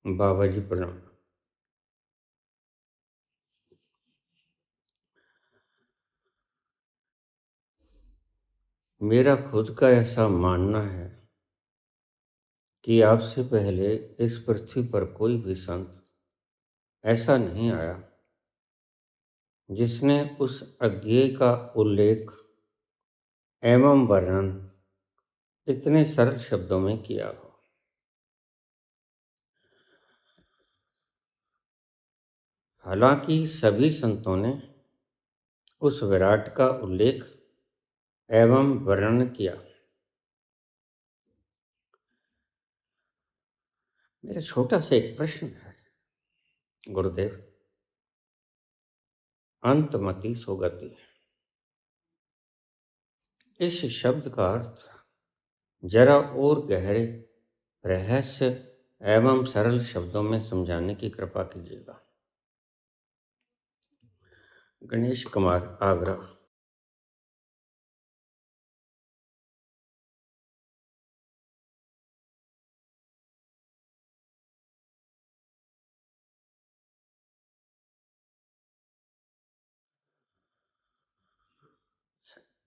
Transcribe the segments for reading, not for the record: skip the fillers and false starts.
बाबा जी प्रणाम। मेरा खुद का ऐसा मानना है कि आपसे पहले इस पृथ्वी पर कोई भी संत ऐसा नहीं आया जिसने उस अज्ञेय का उल्लेख एवं वर्णन इतने सरल शब्दों में किया हो। हालांकि सभी संतों ने उस विराट का उल्लेख एवं वर्णन किया। मेरा छोटा सा एक प्रश्न है गुरुदेव। अंतमति सुगति, इस शब्द का अर्थ जरा और गहरे रहस्य एवं सरल शब्दों में समझाने की कृपा कीजिएगा। गणेश कुमार, आगरा।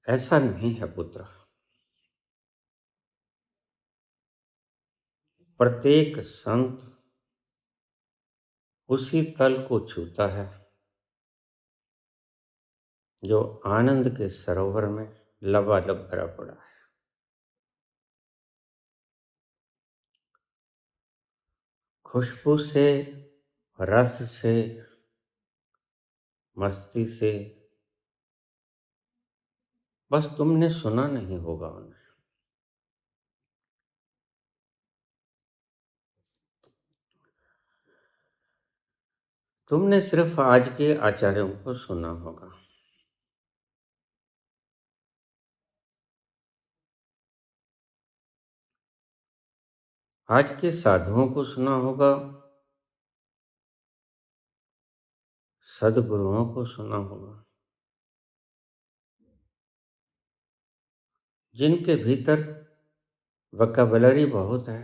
ऐसा नहीं है पुत्र। प्रत्येक संत उसी तल को छूता है जो आनंद के सरोवर में लबालब भरा पड़ा है। खुशबू से, रस से, मस्ती से, बस तुमने सुना नहीं होगा उन्हें। तुमने सिर्फ आज के आचार्यों को सुना होगा। आज के साधुओं को सुना होगा, सदगुरुओं को सुना होगा, जिनके भीतर वोकैबुलरी बहुत है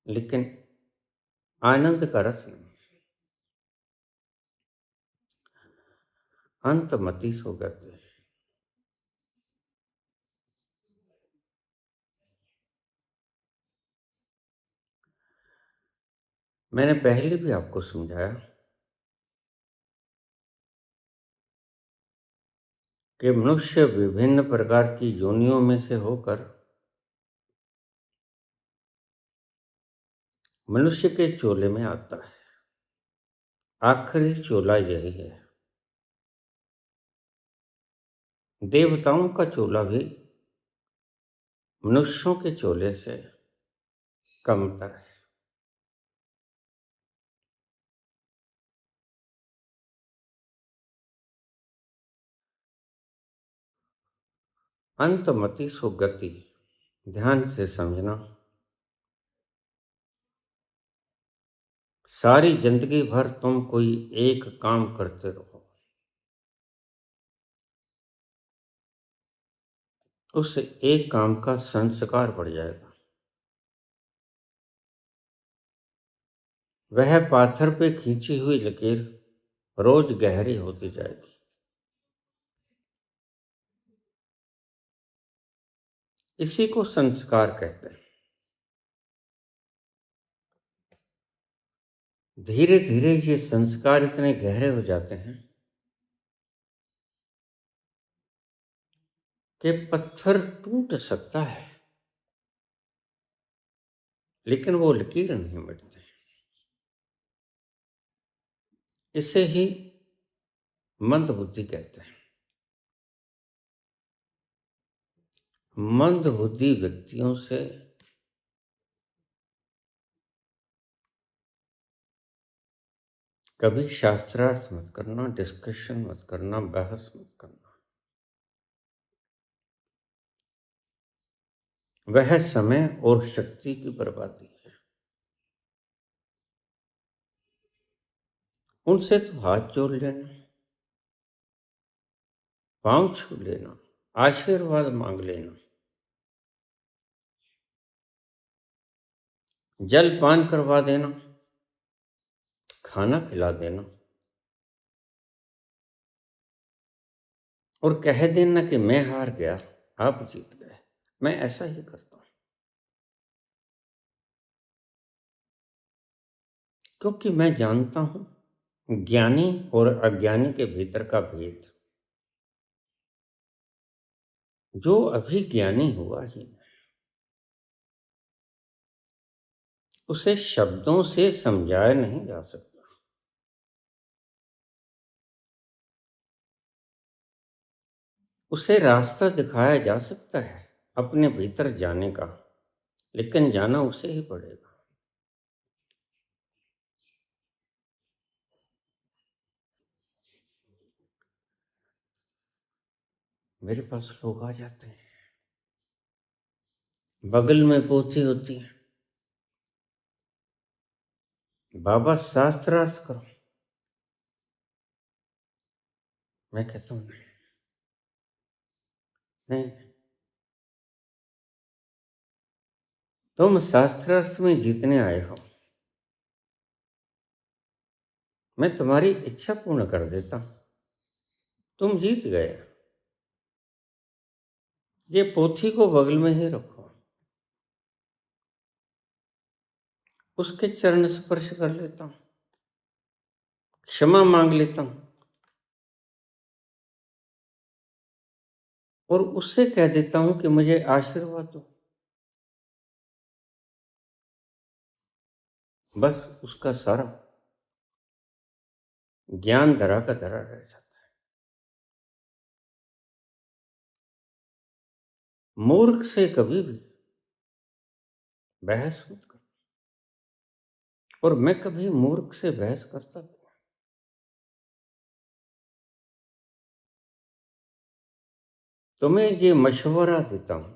लेकिन आनंद का रस नहीं। अंतमति सुगति। मैंने पहले भी आपको समझाया कि मनुष्य विभिन्न प्रकार की योनियों में से होकर मनुष्य के चोले में आता है। आखिरी चोला यही है। देवताओं का चोला भी मनुष्यों के चोले से कमतर है। अंतमति सुगति, ध्यान से समझना। सारी जिंदगी भर तुम कोई एक काम करते रहो, उस एक काम का संस्कार बढ़ जाएगा। वह पाथर पे खींची हुई लकीर रोज गहरी होती जाएगी। इसी को संस्कार कहते हैं। धीरे धीरे ये संस्कार इतने गहरे हो जाते हैं कि पत्थर टूट सकता है लेकिन वो लकीर नहीं मिटती। इसे ही मंद बुद्धि कहते हैं। मंद बुद्धि व्यक्तियों से कभी शास्त्रार्थ मत करना, डिस्कशन मत करना, बहस मत करना। वह समय और शक्ति की बर्बादी है। उनसे तो हाथ जोड़ लेना, पांव छू लेना, आशीर्वाद मांग लेना। जल पान करवा देना, खाना खिला देना और कह देना कि मैं हार गया, आप जीत गए। मैं ऐसा ही करता हूँ, क्योंकि मैं जानता हूँ ज्ञानी और अज्ञानी के भीतर का भेद। जो अभी ज्ञानी हुआ ही उसे शब्दों से समझाया नहीं जा सकता। उसे रास्ता दिखाया जा सकता है अपने भीतर जाने का, लेकिन जाना उसे ही पड़ेगा। मेरे पास लोग आ जाते हैं, बगल में पोथी होती है, बाबा शास्त्रार्थ करो। मैं कहता हूँ नहीं नहीं, तुम शास्त्रार्थ में जीतने आए हो, मैं तुम्हारी इच्छा पूर्ण कर देता हूं, तुम जीत गए। ये पोथी को बगल में ही रखो, उसके चरण स्पर्श कर लेता हूं, क्षमा मांग लेता हूं और उससे कह देता हूं कि मुझे आशीर्वाद दो। बस उसका सारा ज्ञान धरा का धरा रह जाता है। मूर्ख से कभी भी बहस मत करो, और मैं कभी मूर्ख से बहस करता नहीं। तुम्हें ये मशवरा देता हूं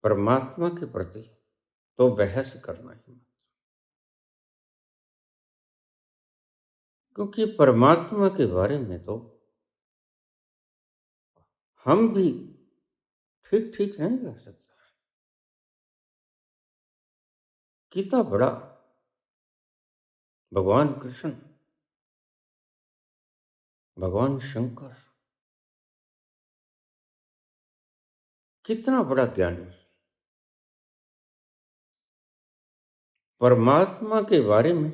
परमात्मा के प्रति, तो बहस करना ही मत, क्योंकि परमात्मा के बारे में तो हम भी ठीक ठीक नहीं कह सकते। कितना बड़ा भगवान कृष्ण, भगवान शंकर, कितना बड़ा ज्ञानी, परमात्मा के बारे में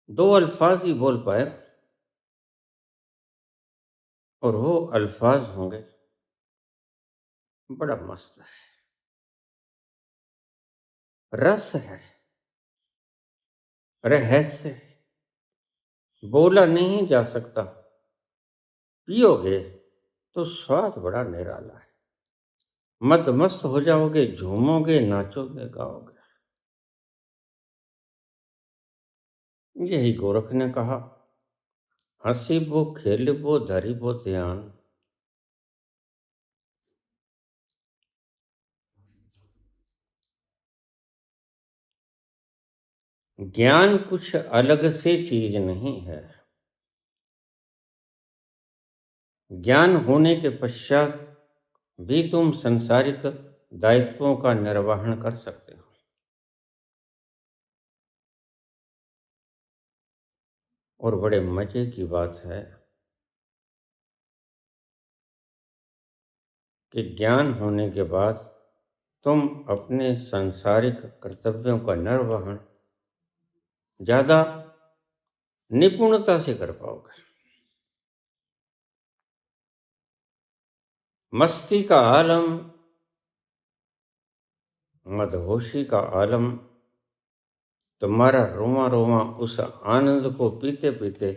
दो अल्फाज ही बोल पाए, और वो अल्फाज होंगे बड़ा मस्त है, रस है, रहस्य है, बोला नहीं जा सकता, पियोगे तो स्वाद बड़ा निराला है, मद मस्त हो जाओगे, झूमोगे, नाचोगे, गाओगे। यही गोरख ने कहा, हंसीबो खेलबो धरिबो ध्यान। ज्ञान कुछ अलग से चीज नहीं है, ज्ञान होने के पश्चात भी तुम संसारिक दायित्वों का निर्वहन कर सकते हो। और बड़े मजे की बात है कि ज्ञान होने के बाद तुम अपने सांसारिक कर्तव्यों का निर्वहन ज्यादा निपुणता से कर पाओगे। मस्ती का आलम, मदहोशी का आलम, तुम्हारा रोमा रोमा उस आनंद को पीते पीते,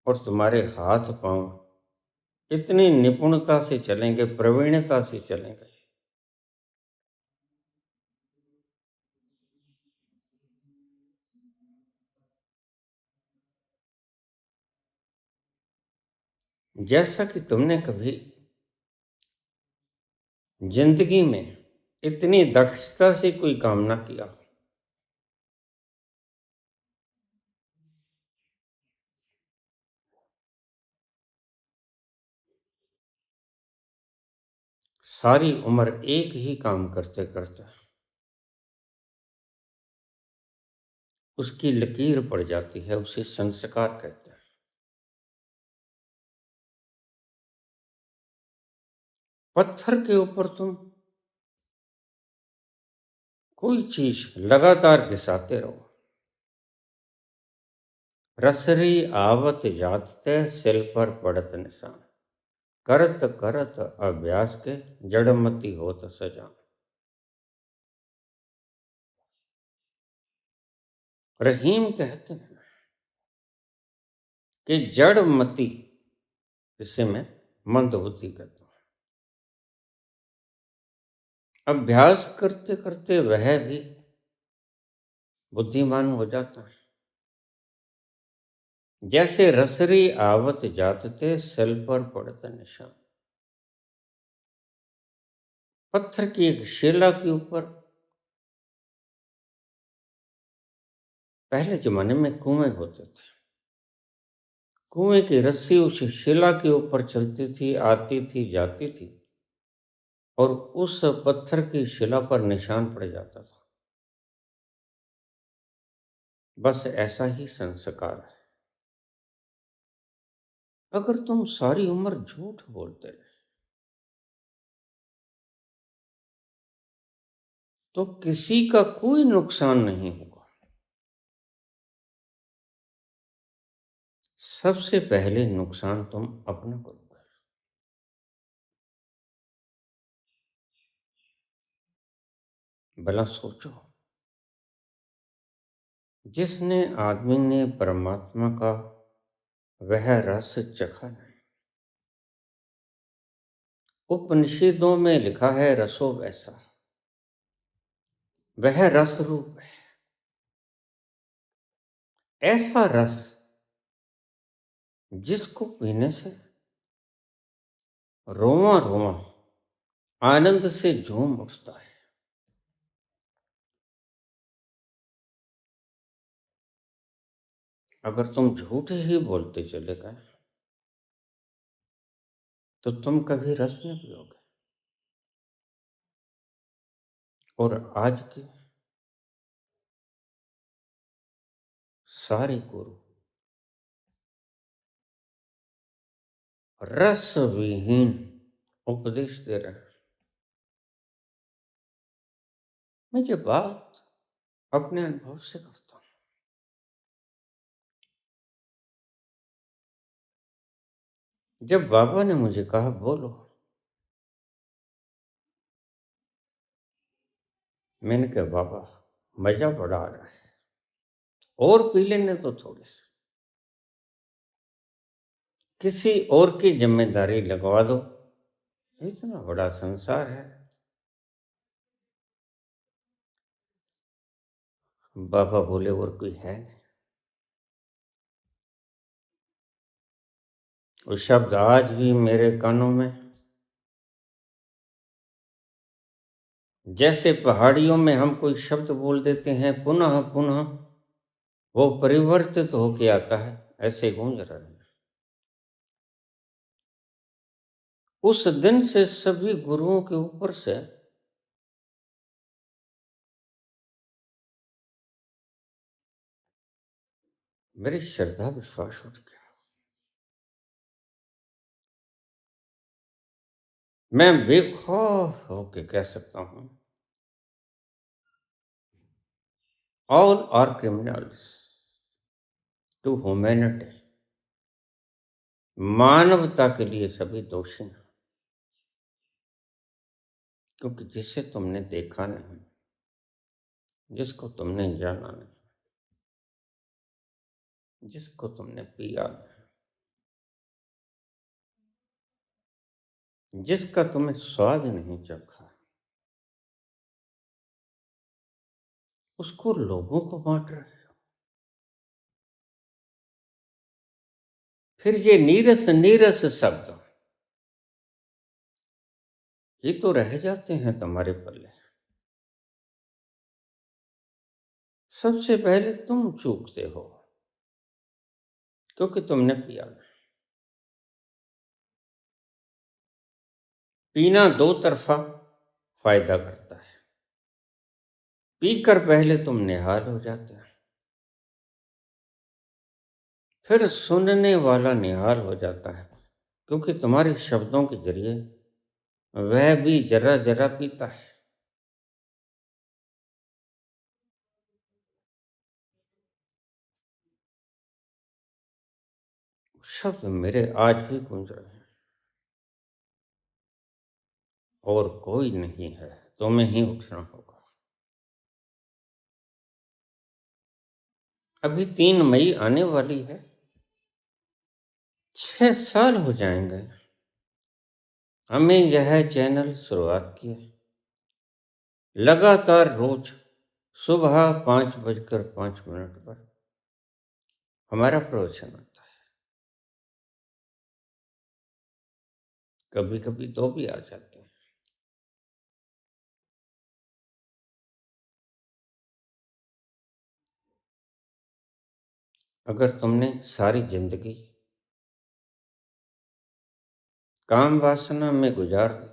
और तुम्हारे हाथ पांव इतनी निपुणता से चलेंगे, प्रवीणता से चलेंगे, जैसा कि तुमने कभी जिंदगी में इतनी दक्षता से कोई काम ना किया। सारी उम्र एक ही काम करते करते उसकी लकीर पड़ जाती है, उसे संस्कार कहते हैं। पत्थर के ऊपर तुम कोई चीज लगातार घिसाते रहो, रसरी आवत जातते सिल पर पड़त निशान, करत करत अभ्यास के जड़मती होत सजान। रहीम कहते हैं कि जड़मती, इसे मैं मंदबुद्धि कहता हूं, अभ्यास करते करते वह भी बुद्धिमान हो जाता है। जैसे रसरी आवत जातते सिल पर पड़त निशान, पत्थर की एक शिला के ऊपर पहले जमाने में कुएं होते थे, कुएं की रस्सी उस शिला के ऊपर चलती थी, आती थी, जाती थी, और उस पत्थर की शिला पर निशान पड़ जाता था। बस ऐसा ही संस्कार है। अगर तुम सारी उम्र झूठ बोलते रहे तो किसी का कोई नुकसान नहीं होगा। सबसे पहले नुकसान तुम अपना करोगे। भला सोचो, जिसने आदमी ने परमात्मा का वह रस चखा नहीं। उपनिषदों में लिखा है रसो वैसा, वह रस रूप है, ऐसा रस जिसको पीने से रोवां रोवां आनंद से झूम उठता है। अगर तुम झूठ ही बोलते चले गए तो तुम कभी रस नहीं पियोगे। और आज के सारे गुरु रस विहीन उपदेश दे रहे हैं। मैं ये बात अपने अनुभव से करता हूं। जब बाबा ने मुझे कहा बोलो, मैंने कहा बाबा मजा बड़ा आ रहा है, और पी लेने तो थोड़े से, किसी और की जिम्मेदारी लगवा दो, इतना बड़ा संसार है। बाबा बोले और कोई है नहीं। वो शब्द आज भी मेरे कानों में जैसे पहाड़ियों में हम कोई शब्द बोल देते हैं, पुनः पुनः वो परिवर्तित होके आता है, ऐसे गूंज रहे हैं। उस दिन से सभी गुरुओं के ऊपर से मेरी श्रद्धा विश्वास उठ गया। मैं बेखौफ होके कह सकता हूं, all are criminals to humanity, मानवता के लिए सभी दोषी हैं। क्योंकि जिसे तुमने देखा नहीं, जिसको तुमने जाना नहीं, जिसको तुमने पिया नहीं, जिसका तुम्हें स्वाद नहीं चखा, उसको लोगों को बांट रहे हो। फिर ये नीरस नीरस शब्द ये तो रह जाते हैं तुम्हारे पल्ले। सबसे पहले तुम चूकते हो क्योंकि तुमने पिया नहीं। पीना दो तरफा फायदा करता है। पीकर पहले तुम निहाल हो जाते हो, फिर सुनने वाला निहाल हो जाता है, क्योंकि तुम्हारे शब्दों के जरिए वह भी जरा जरा पीता है। शब्द मेरे आज भी गूंज रहे हैं, और कोई नहीं है, तुम्हें ही उठना होगा। अभी 3 मई आने वाली है, 6 साल हो जाएंगे हमें यह चैनल शुरुआत किए। लगातार रोज सुबह 5:05 पर हमारा प्रवचन आता है। कभी कभी 2 भी आ जाते हैं। अगर तुमने सारी जिंदगी काम वासना में गुजार दी,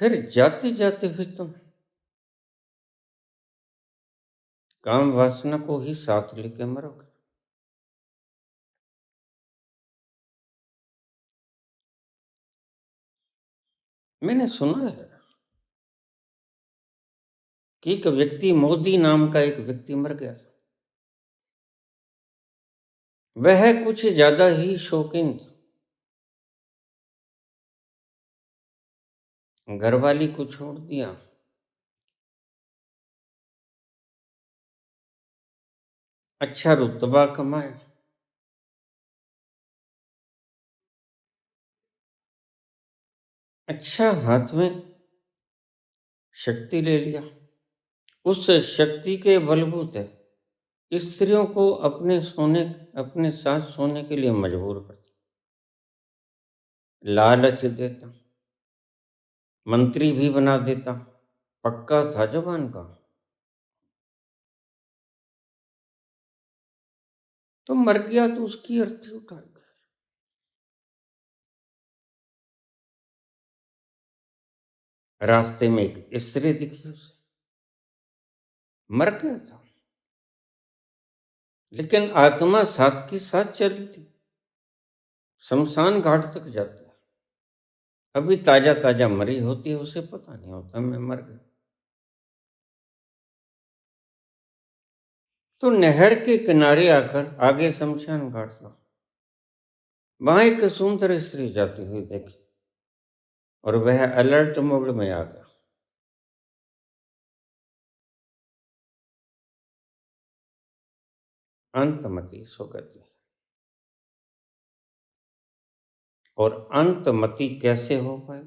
फिर जाते जाते भी तुम काम वासना को ही साथ लेके मरोगे। मैंने सुना है कि एक व्यक्ति, मोदी नाम का एक व्यक्ति मर गया था। वह कुछ ज्यादा ही शौकीन था। घरवाली को छोड़ दिया, अच्छा रुतबा कमाया, अच्छा हाथ में शक्ति ले लिया। उस शक्ति के बलबूते स्त्रियों को अपने साथ सोने के लिए मजबूर करता, लालच देता, मंत्री भी बना देता। पक्का था जबान का। तो मर गया तो उसकी अर्थी उठाएगा। रास्ते में एक स्त्री दिखी उसे, मर गया था, लेकिन आत्मा साथ के साथ चली थी। शमशान घाट तक जाती है, अभी ताजा ताजा मरी होती है, उसे पता नहीं होता मैं मर गई। तो नहर के किनारे आकर आगे शमशान घाट था, वहां एक सुंदर स्त्री जाती हुई देखी, और वह अलर्ट मोड में आ गया। अंतमति सुगति। और अंतमति कैसे हो पाए?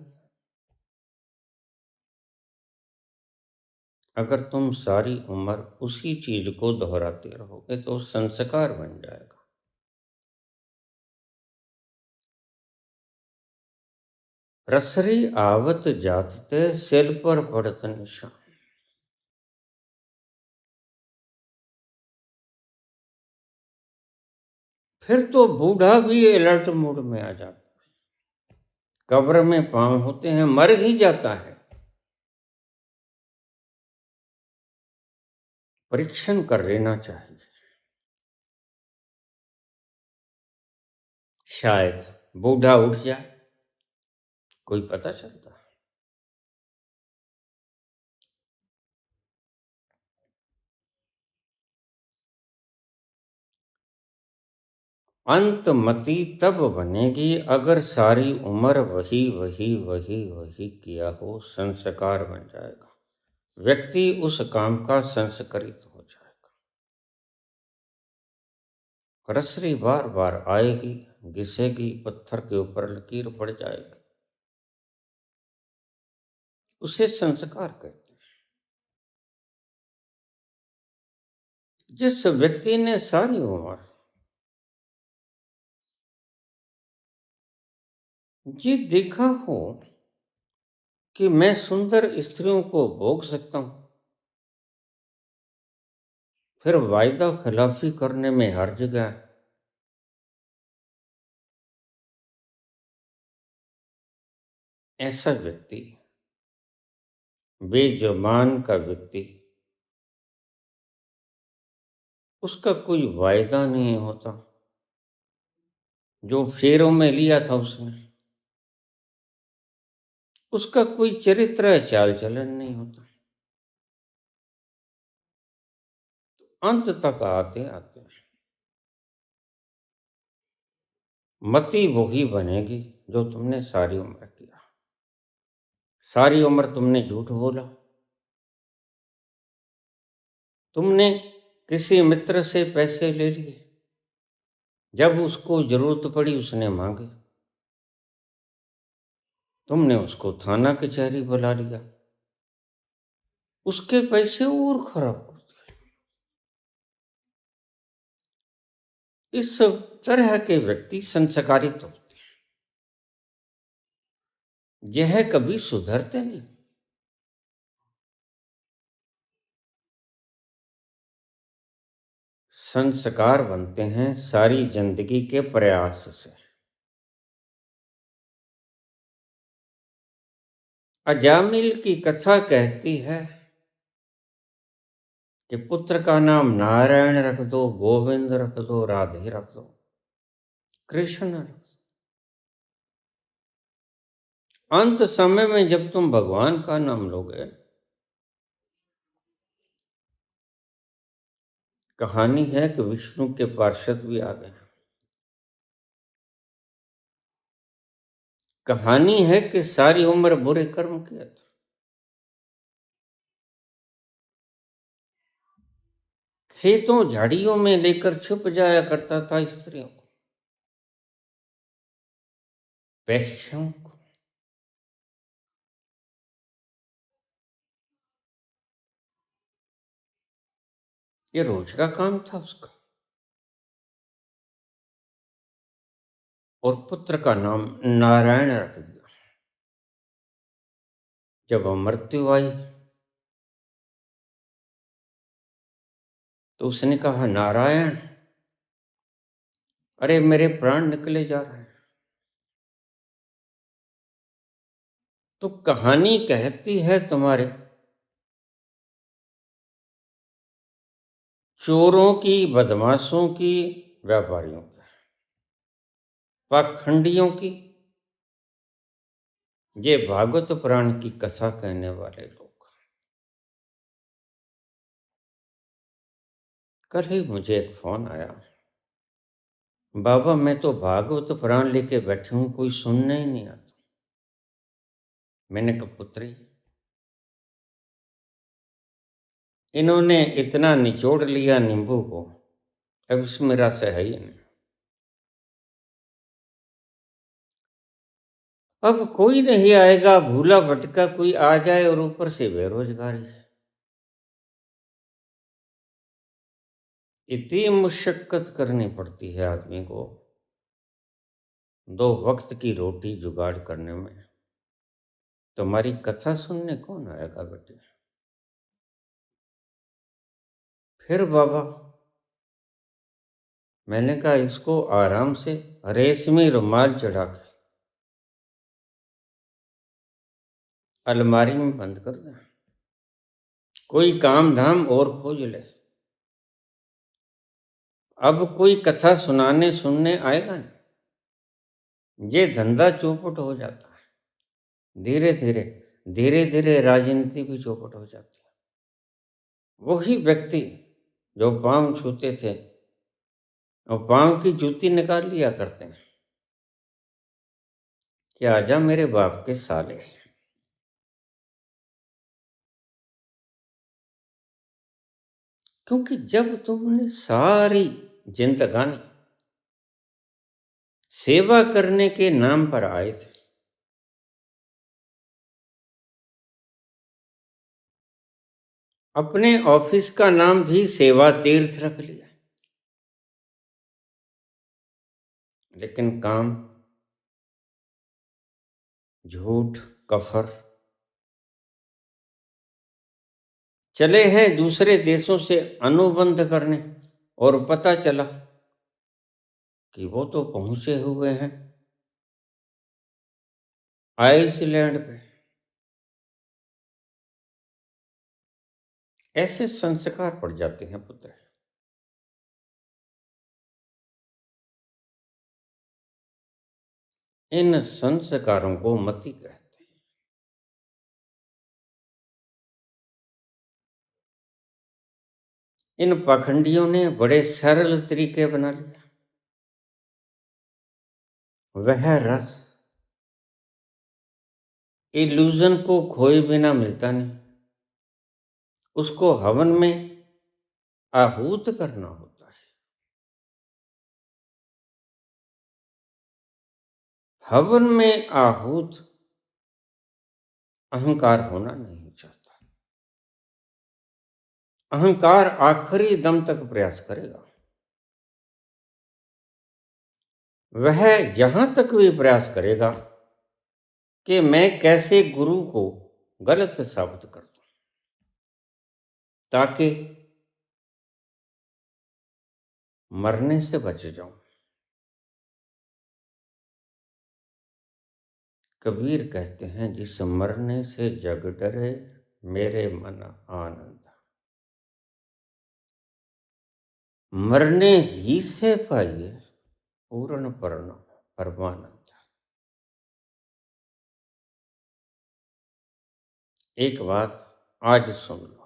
अगर तुम सारी उम्र उसी चीज को दोहराते रहोगे तो संस्कार बन जाएगा। रसरी आवत जाते सिल पर पड़त निशान। फिर तो बूढ़ा भी अलर्ट मोड में आ जाता है। कब्र में पांव होते हैं, मर ही जाता है। परीक्षण कर लेना चाहिए, शायद बूढ़ा उठ जाए, कोई पता चलता है। अंतमति तब बनेगी अगर सारी उम्र वही वही वही वही किया हो, संस्कार बन जाएगा। व्यक्ति उस काम का संस्कृत हो जाएगा। रसरी बार बार आएगी, घिसेगी, पत्थर के ऊपर लकीर पड़ जाएगी, उसे संस्कार कहते हैं। जिस व्यक्ति ने सारी उम्र ये देखा हो कि मैं सुंदर स्त्रियों को भोग सकता हूं, फिर वायदा खिलाफी करने में हर जगह ऐसा व्यक्ति, बेजुबान का व्यक्ति, उसका कोई वायदा नहीं होता। जो फेरों में लिया था उसने, उसका कोई चरित्र चाल चलन नहीं होता। अंत तक आते आते मति वही बनेगी जो तुमने सारी उम्र किया। सारी उम्र तुमने झूठ बोला, तुमने किसी मित्र से पैसे ले लिए, जब उसको जरूरत पड़ी उसने मांगे, तुमने उसको थाना कचहरी बुला लिया, उसके पैसे और खराब कर दिए। इस तरह के व्यक्ति संस्कारित होते हैं, यह कभी सुधरते नहीं। संस्कार बनते हैं सारी जिंदगी के प्रयास से। अजामिल की कथा कहती है कि पुत्र का नाम नारायण रख दो, गोविंद रख दो, राधे रख दो, कृष्ण रख दो। अंत समय में जब तुम भगवान का नाम लोगे, कहानी है कि विष्णु के पार्षद भी आ गए। कहानी है कि सारी उम्र बुरे कर्म किए थे, खेतों झाड़ियों में लेकर छुप जाया करता था स्त्रियों को, वैश्यों को। ये रोज का काम था उसका। और पुत्र का नाम नारायण रख दिया। जब मृत्यु आई तो उसने कहा, नारायण, अरे मेरे प्राण निकले जा रहे हैं। तो कहानी कहती है तुम्हारे चोरों की, बदमाशों की, व्यापारियों की, पाखंडियों की, ये भागवत पुराण की कथा कहने वाले लोग। कल ही मुझे एक फोन आया, बाबा मैं तो भागवत पुराण लेके बैठी हूं, कोई सुनने ही नहीं आता। मैंने कहा, पुत्री, इन्होंने इतना निचोड़ लिया नींबू को, अब इसमें रस है ही नहीं। अब कोई नहीं आएगा, भूला भटका कोई आ जाए और ऊपर से बेरोजगारी। इतनी मुशक्कत करनी पड़ती है आदमी को 2 वक्त की रोटी जुगाड़ करने में। तुम्हारी कथा सुनने कौन आएगा बेटे? फिर बाबा, मैंने कहा, इसको आराम से रेशमी रुमाल चढ़ा के अलमारी में बंद कर दे, कोई काम धाम और खोज ले। अब कोई कथा सुनाने सुनने आएगा नहीं, ये धंधा चौपट हो जाता है। धीरे धीरे धीरे धीरे राजनीति भी चौपट हो जाती है। वही व्यक्ति जो पांव छूते थे और पांव की जूती निकाल लिया करते हैं कि आजा मेरे बाप के साले। क्योंकि जब तुमने सारी जिंदगानी सेवा करने के नाम पर आए थे, अपने ऑफिस का नाम भी सेवा तीर्थ रख लिया, लेकिन काम झूठ कफर। चले हैं दूसरे देशों से अनुबंध करने और पता चला कि वो तो पहुंचे हुए हैं आइसलैंड पे ऐसे संस्कार पड़ जाते हैं पुत्र। इन संस्कारों को मति कहते हैं। इन पाखंडियों ने बड़े सरल तरीके बना लिया। वह रस इल्यूजन को खोए बिना मिलता नहीं, उसको हवन में आहूत करना होता है। हवन में आहूत अहंकार होना नहीं चाहता। अहंकार आखिरी दम तक प्रयास करेगा। वह यहां तक भी प्रयास करेगा कि मैं कैसे गुरु को गलत साबित कर दूं, ताकि मरने से बच जाऊं। कबीर कहते हैं, जिस मरने से जग डरे मेरे मन आनंद। मरने ही से पाइए पूर्ण पूर्ण परमानंद। एक बात आज सुन लो।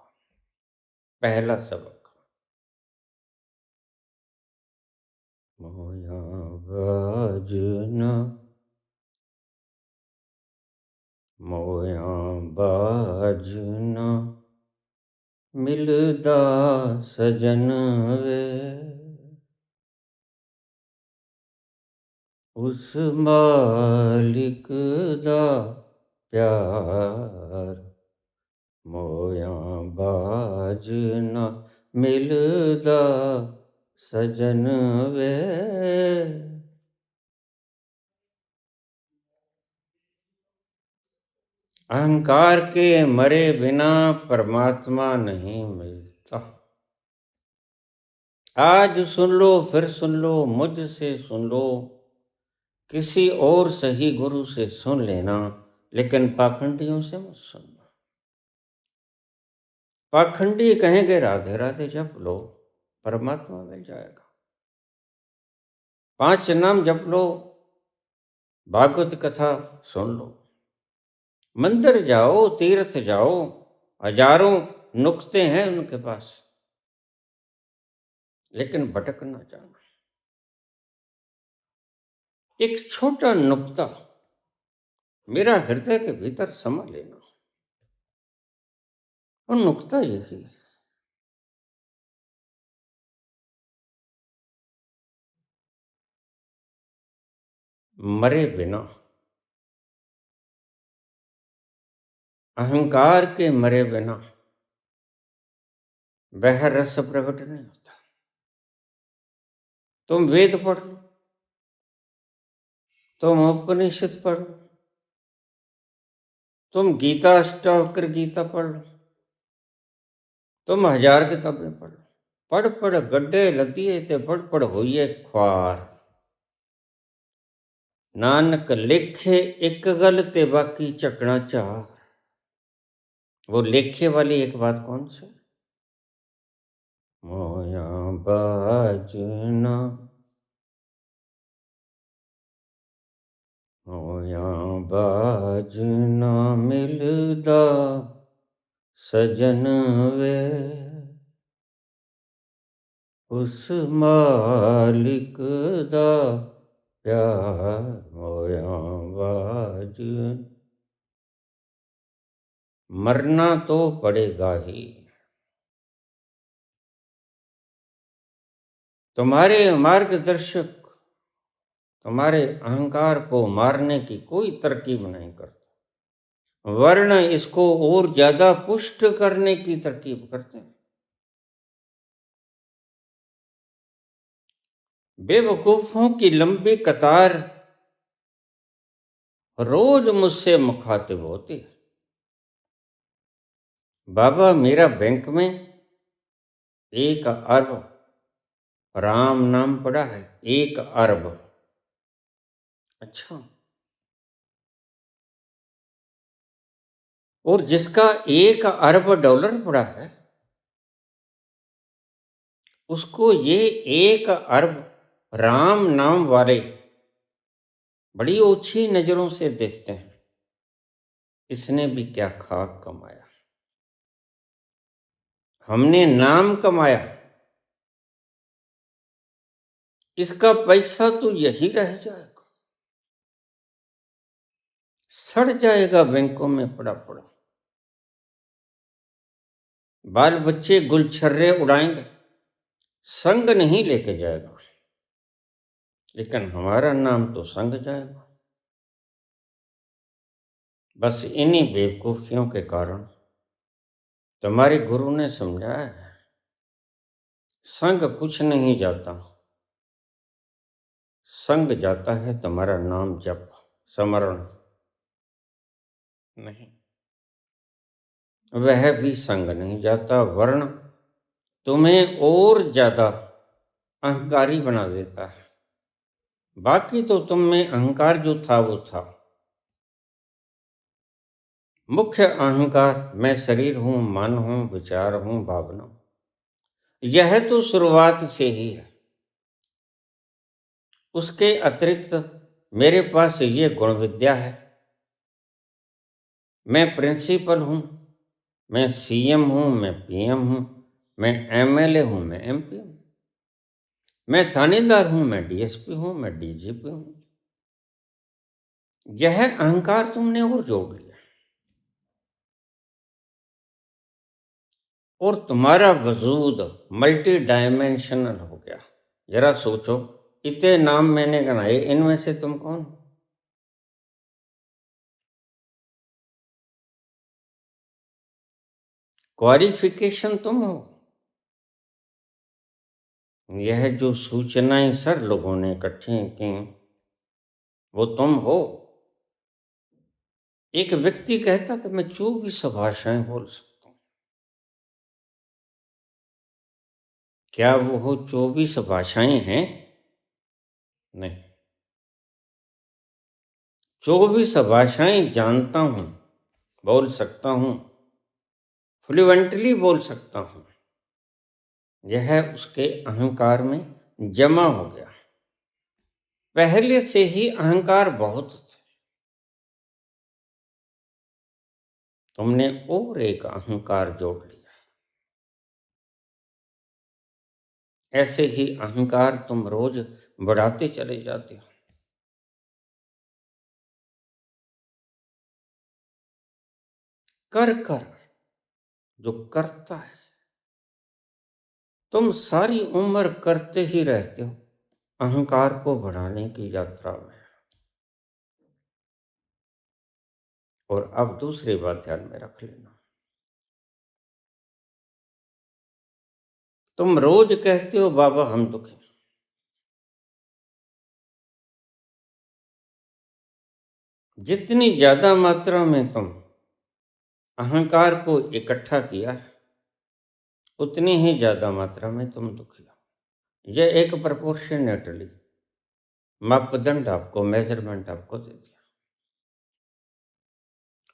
पहला सबक, मोया बाजना मोया बाजना मिलदा सजन वे, उस मालिक दा प्यार मोया बाजना मिलदा सजन वे। अहंकार के मरे बिना परमात्मा नहीं मिलता। आज सुन लो, फिर सुन लो, मुझसे सुन लो, किसी और सही गुरु से सुन लेना, लेकिन पाखंडियों से मत सुनना। पाखंडी कहेंगे राधे राधे जप लो, परमात्मा मिल जाएगा। 5 नाम जप लो, भागवत कथा सुन लो, मंदिर जाओ, तीर्थ जाओ, हजारों नुक्ते हैं उनके पास, लेकिन भटक ना जाना। एक छोटा नुक्ता मेरा हृदय के भीतर समा लेना, और नुक्ता यही है, मरे बिना, अहंकार के मरे बिना वह रस प्रकट नहीं होता। तुम वेद पढ़ लो, तुम उपनिषद पढ़ लो, तुम गीता अष्टावक्र गीता पढ़ लो, तुम 1000 किताबें पढ़ लो, पढ़ पढ़ गड्ढे लदिए ते पढ़ पढ़ होइए ख्वार। नानक लेखे एक गल ते बाकी चकना चार। वो लेखे वाली एक बात कौन सी? मोया बाजना मोया बाजना मिलदा सजन वे, उस मालिक दा प्यार मोया बाजना। मरना तो पड़ेगा ही। तुम्हारे मार्गदर्शक तुम्हारे अहंकार को मारने की कोई तरकीब नहीं करता, वर्ण इसको और ज्यादा पुष्ट करने की तरकीब करते हैं। बेवकूफों की लंबी कतार रोज मुझसे मुखातिब होती है। बाबा, मेरा बैंक में 1 अरब राम नाम पड़ा है, 1 अरब। अच्छा, और जिसका 1 अरब डॉलर पड़ा है, उसको ये 1 अरब राम नाम वाले बड़ी ओछी नजरों से देखते हैं। इसने भी क्या खाक कमाया, हमने नाम कमाया, इसका पैसा तो यही रह जाएगा, सड़ जाएगा बैंकों में पड़ा पड़ा। बाल बच्चे गुलछर्रे उड़ाएंगे, संग नहीं लेके जाएगा, लेकिन हमारा नाम तो संग जाएगा। बस इन्हीं बेवकूफियों के कारण तुम्हारे गुरु ने समझाया है, संग कुछ नहीं जाता, संग जाता है तुम्हारा नाम जप, स्मरण नहीं। वह भी संग नहीं जाता, वर्ण तुम्हें और ज्यादा अहंकारी बना देता है। बाकी तो तुम में अहंकार जो था वो था, मुख्य अहंकार मैं शरीर हूं, मन हूं, विचार हूं, भावना, यह तो शुरुआत से ही है। उसके अतिरिक्त मेरे पास ये गुण विद्या है, मैं प्रिंसिपल हूं, मैं सीएम हूं, मैं पीएम हूं, मैं एमएलए हूं, मैं एमपी हूं, मैं थानेदार हूं, मैं डीएसपी हूं, मैं डीजीपी हूं। यह अहंकार तुमने और जोड़ लिया और तुम्हारा वजूद मल्टी डायमेंशनल हो गया। जरा सोचो, इतने नाम मैंने गिनाए, इनमें से तुम कौन हो? क्वालिफिकेशन तुम हो। यह जो सूचनाएं सर लोगों ने इकट्ठी की, वो तुम हो। एक व्यक्ति कहता कि मैं 24 भाषाएं बोल सकता हूं। क्या वो 24 भाषाएं हैं? नहीं, 24 भाषाएं जानता हूं, बोल सकता हूं, फ्लुएंटली बोल सकता हूं। यह उसके अहंकार में जमा हो गया। पहले से ही अहंकार बहुत थे, तुमने और एक अहंकार जोड़ लिया। ऐसे ही अहंकार तुम रोज बढ़ाते चले जाते हो। कर कर जो करता है, तुम सारी उम्र करते ही रहते हो अहंकार को बढ़ाने की यात्रा में। और अब दूसरी बात ध्यान में रख लेना, तुम रोज कहते हो बाबा हम दुखी, जितनी ज्यादा मात्रा में तुम अहंकार को इकट्ठा किया है, उतनी ही ज्यादा मात्रा में तुम दुखी हो। यह एक प्रोपोर्शनेटली मापदंड आपको, मेजरमेंट आपको दे दिया।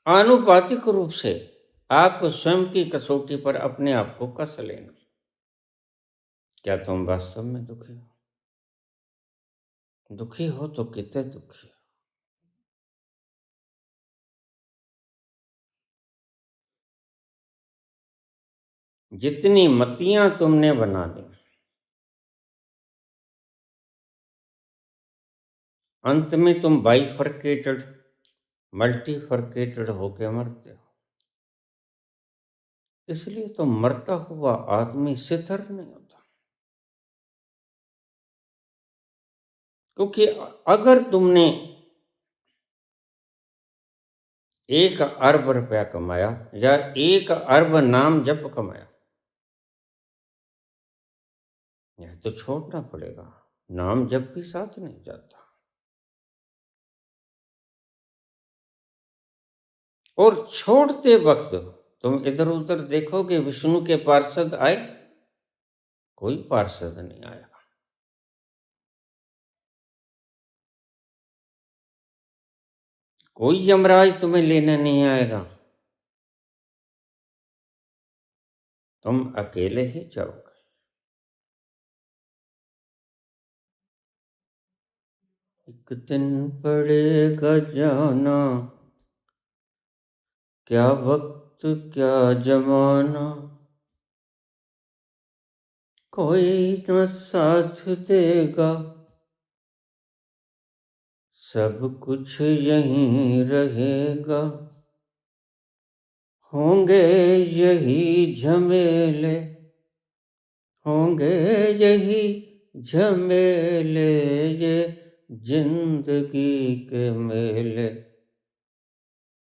आनुपातिक रूप से आप स्वयं की कसौटी पर अपने आप को कस लेना। क्या तुम वास्तव में दुखी हो? दुखी हो तो कितने दुखी हो? जितनी मतियां तुमने बना ली, अंत में तुम बाइफरकेटेड, मल्टीफरकेटेड होके मरते हो। इसलिए तो मरता हुआ आदमी सितर नहीं होता, क्योंकि अगर तुमने 1 अरब रुपया कमाया या 1 अरब नाम जप कमाया, यह तो छोड़ना पड़ेगा। नाम जप भी साथ नहीं जाता। और छोड़ते वक्त तुम इधर उधर देखोगे, विष्णु के पार्षद आए, कोई पार्षद नहीं आया। कोई यमराज तुम्हें लेने नहीं आएगा। तुम अकेले ही जाओगे। एक दिन पड़ेगा जाना, क्या वक्त क्या जमाना, कोई न साथ देगा, सब कुछ यहीं रहेगा। होंगे यही झमेले, होंगे यही झमेले, ये जिंदगी के मेले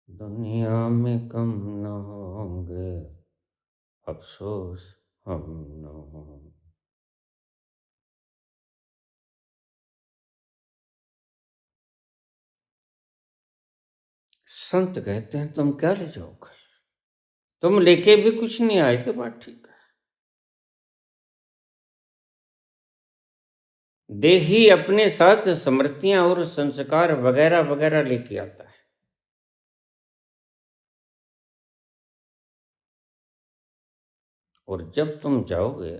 दुनिया में कम न होंगे, अफसोस हम न होंगे। संत कहते हैं तुम क्या ले जाओगे, तुम लेके भी कुछ नहीं आए थे, बात ठीक है। देही अपने साथ स्मृतियां और संस्कार वगैरह वगैरह लेके आता है। और जब तुम जाओगे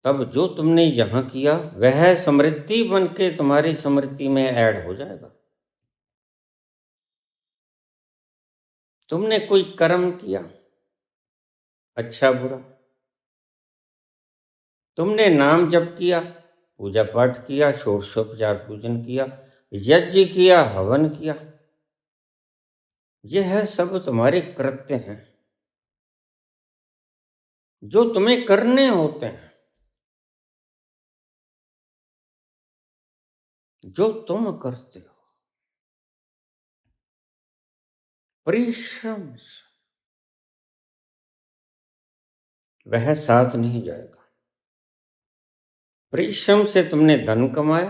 तब जो तुमने यहां किया वह स्मृति बन के तुम्हारी स्मृति में ऐड हो जाएगा। तुमने कोई कर्म किया, अच्छा बुरा, तुमने नाम जप किया, पूजा पाठ किया, षोडशोपचार पूजन किया, यज्ञ किया, हवन किया, यह सब तुम्हारे कृत्य हैं जो तुम्हें करने होते हैं, जो तुम करते हो परिश्रम से, वह साथ नहीं जाएगा। परिश्रम से तुमने धन कमाया,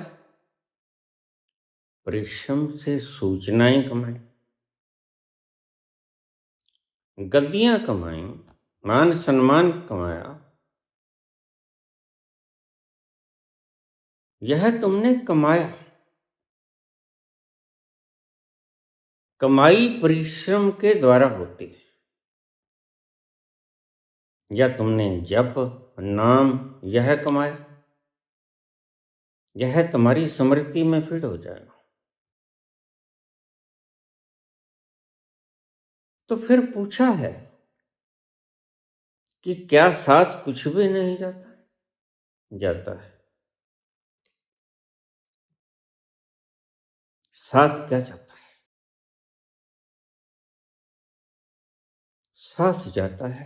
परिश्रम से सूचनाएं कमाई, गद्दियां कमाई, मान सम्मान कमाया, यह तुमने कमाया। कमाई परिश्रम के द्वारा होती है। या तुमने जप नाम यह कमाया, यह तुम्हारी स्मृति में फिट हो जाएगा। तो फिर पूछा है कि क्या साथ कुछ भी नहीं जाता? जाता है। साथ क्या जाता है? साथ जाता है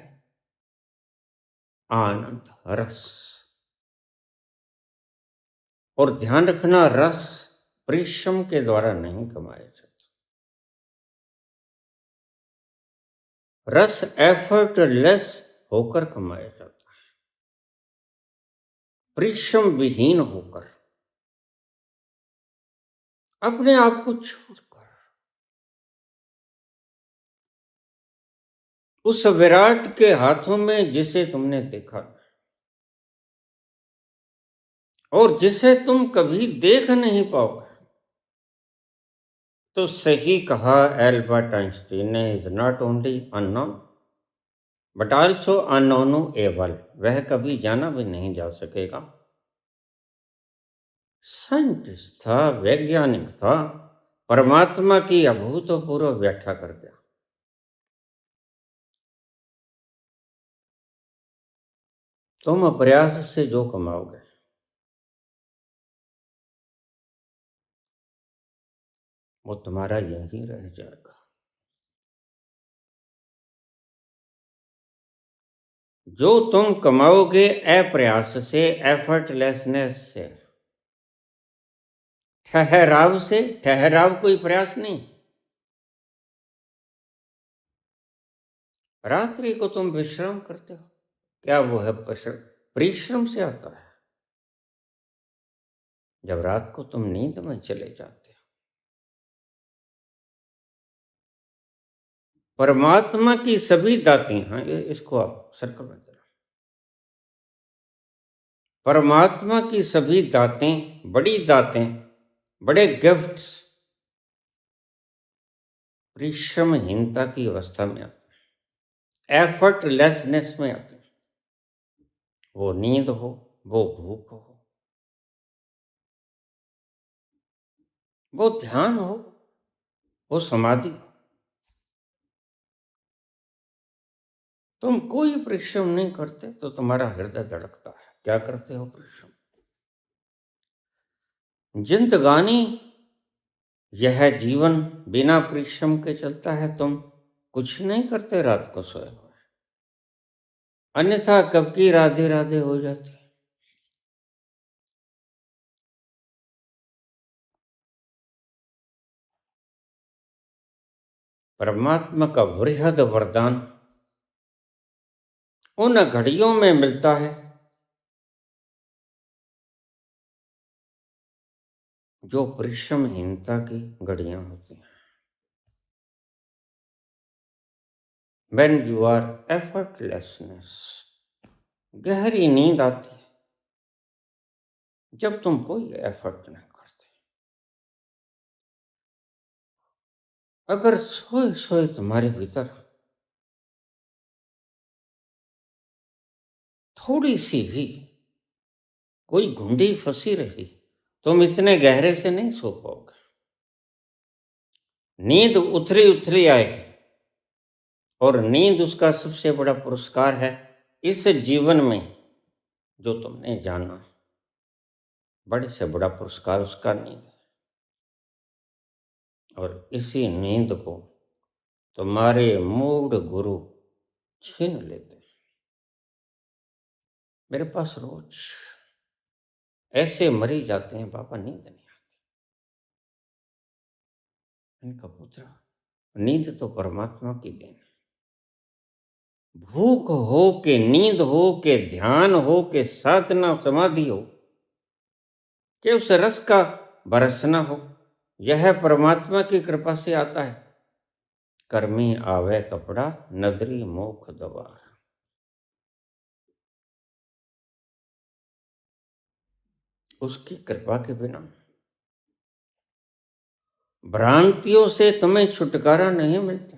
आनंद, रस। और ध्यान रखना, रस परिश्रम के द्वारा नहीं कमाया जाता। रस एफर्टलेस होकर कमाया जाता है, परिश्रम विहीन होकर, अपने आप को छोड़कर, उस विराट के हाथों में जिसे तुमने देखा और जिसे तुम कभी देख नहीं पाओगे। तो सही कहा एल्बर्ट आइंस्टीन ने, is not only unknown but also unknowable. वह कभी जाना भी नहीं जा सकेगा। साइंटिस्ट था, वैज्ञानिक था, परमात्मा की अभूतपूर्व व्याख्या कर गया। तुम प्रयास से जो कमाओगे वो तुम्हारा यही रह जाएगा। जो तुम कमाओगे अप्रयास से, एफर्टलेसनेस से, ठहराव से, ठहराव कोई प्रयास नहीं। रात्रि को तुम विश्राम करते हो, क्या वो है परिश्रम से आता है? जब रात को तुम नींद में चले जाते हो, परमात्मा की सभी दातें, हाँ इसको आप सर्कल में करो, परमात्मा की सभी दातें, बड़ी दातें, बड़े गिफ्ट्स परिश्रमहीनता की अवस्था में आते हैं। एफर्टलेसनेस में आती है। वो नींद हो, वो भूख हो, वो ध्यान हो, वो समाधि हो, तुम कोई परिश्रम नहीं करते तो तुम्हारा हृदय धड़कता है। क्या करते हो परिश्रम? जिंदगानी यह जीवन बिना परिश्रम के चलता है। तुम कुछ नहीं करते रात को सोए हुए, अन्यथा कब की राधे राधे हो जाती है। परमात्मा का वृहद वरदान उन घड़ियों में मिलता है जो परिश्रमहीनता की घड़ियां होती हैं। When you are effortlessness, गहरी नींद आती है जब तुम कोई एफर्ट नहीं करते। अगर सोए सोए तुम्हारे भीतर थोड़ी सी भी कोई घुंडी फंसी रही, तुम इतने गहरे से नहीं सो पाओगे। नींद उथली उथली आएगी, और नींद उसका सबसे बड़ा पुरस्कार है। इस जीवन में जो तुमने जाना, बड़े से बड़ा पुरस्कार उसका नींद है। और इसी नींद को तुम्हारे मूढ़ गुरु छीन लेते हैं। मेरे पास रोज ऐसे मरीज जाते हैं, बाबा नींद नहीं आती। इनका पुत्र, नींद तो परमात्मा की देन है। भूख हो के नींद हो के ध्यान हो के साधना समाधि हो कि उस रस का बरसना हो, यह परमात्मा की कृपा से आता है। कर्मी आवे कपड़ा, नदरी मोख दवार। उसकी कृपा के बिना भ्रांतियों से तुम्हें छुटकारा नहीं मिलता।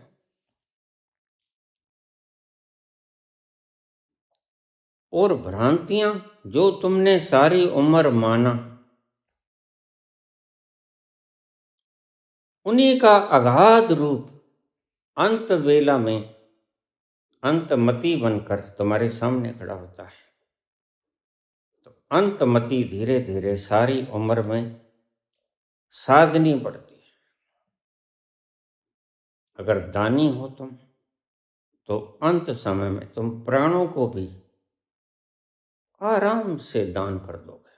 और भ्रांतियां जो तुमने सारी उम्र माना, उन्हीं का अगाध रूप अंत वेला में अंतमति बनकर तुम्हारे सामने खड़ा होता है। तो अंतमति धीरे धीरे सारी उम्र में साधनी पड़ती है। अगर दानी हो तुम, तो अंत समय में तुम प्राणों को भी आराम से दान कर दोगे।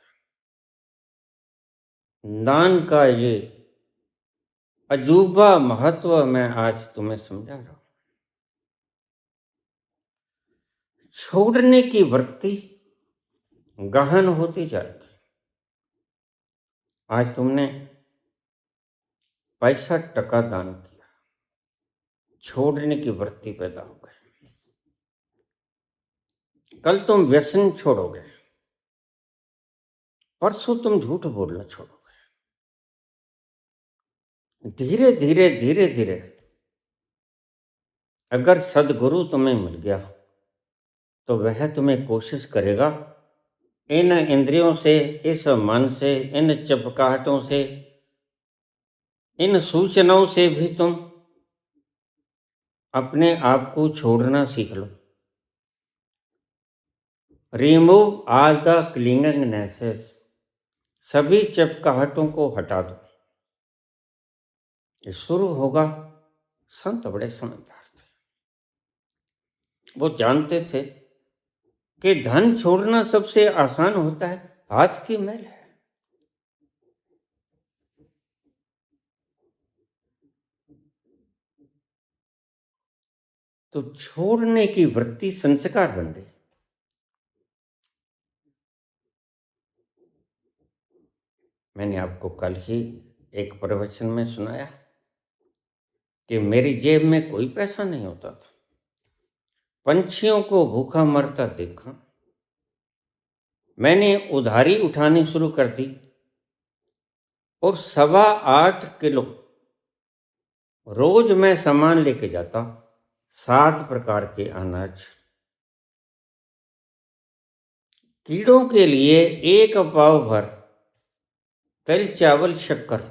दान का ये अजूबा महत्व मैं आज तुम्हें समझा रहा हूं। छोड़ने की वृत्ति गहन होती जाएगी। आज तुमने पैसा टका दान किया, छोड़ने की वृत्ति पैदा हो गई। कल तुम व्यसन छोड़ोगे, परसों तुम झूठ बोलना छोड़ोगे। धीरे धीरे धीरे धीरे अगर सदगुरु तुम्हें मिल गया, तो वह तुम्हें कोशिश करेगा इन इंद्रियों से, इस मन से, इन चपकाहटों से, इन सूचनाओं से भी तुम अपने आप को छोड़ना सीख लो। रिमूव ऑल द क्लिंगिंगनेसेस, सभी चपकाहटों को हटा दो। ये शुरू होगा। संत बड़े समझदार थे, वो जानते थे कि धन छोड़ना सबसे आसान होता है, हाथ की मैल है। तो छोड़ने की वृत्ति संस्कार बन गई। मैंने आपको कल ही एक प्रवचन में सुनाया कि मेरी जेब में कोई पैसा नहीं होता था, पंछियों को भूखा मरता देखा, मैंने उधारी उठानी शुरू कर दी और 8.25 किलो रोज मैं सामान लेके जाता, 7 प्रकार के अनाज, कीड़ों के लिए 1 पाव भर तिल, चावल, शक्कर।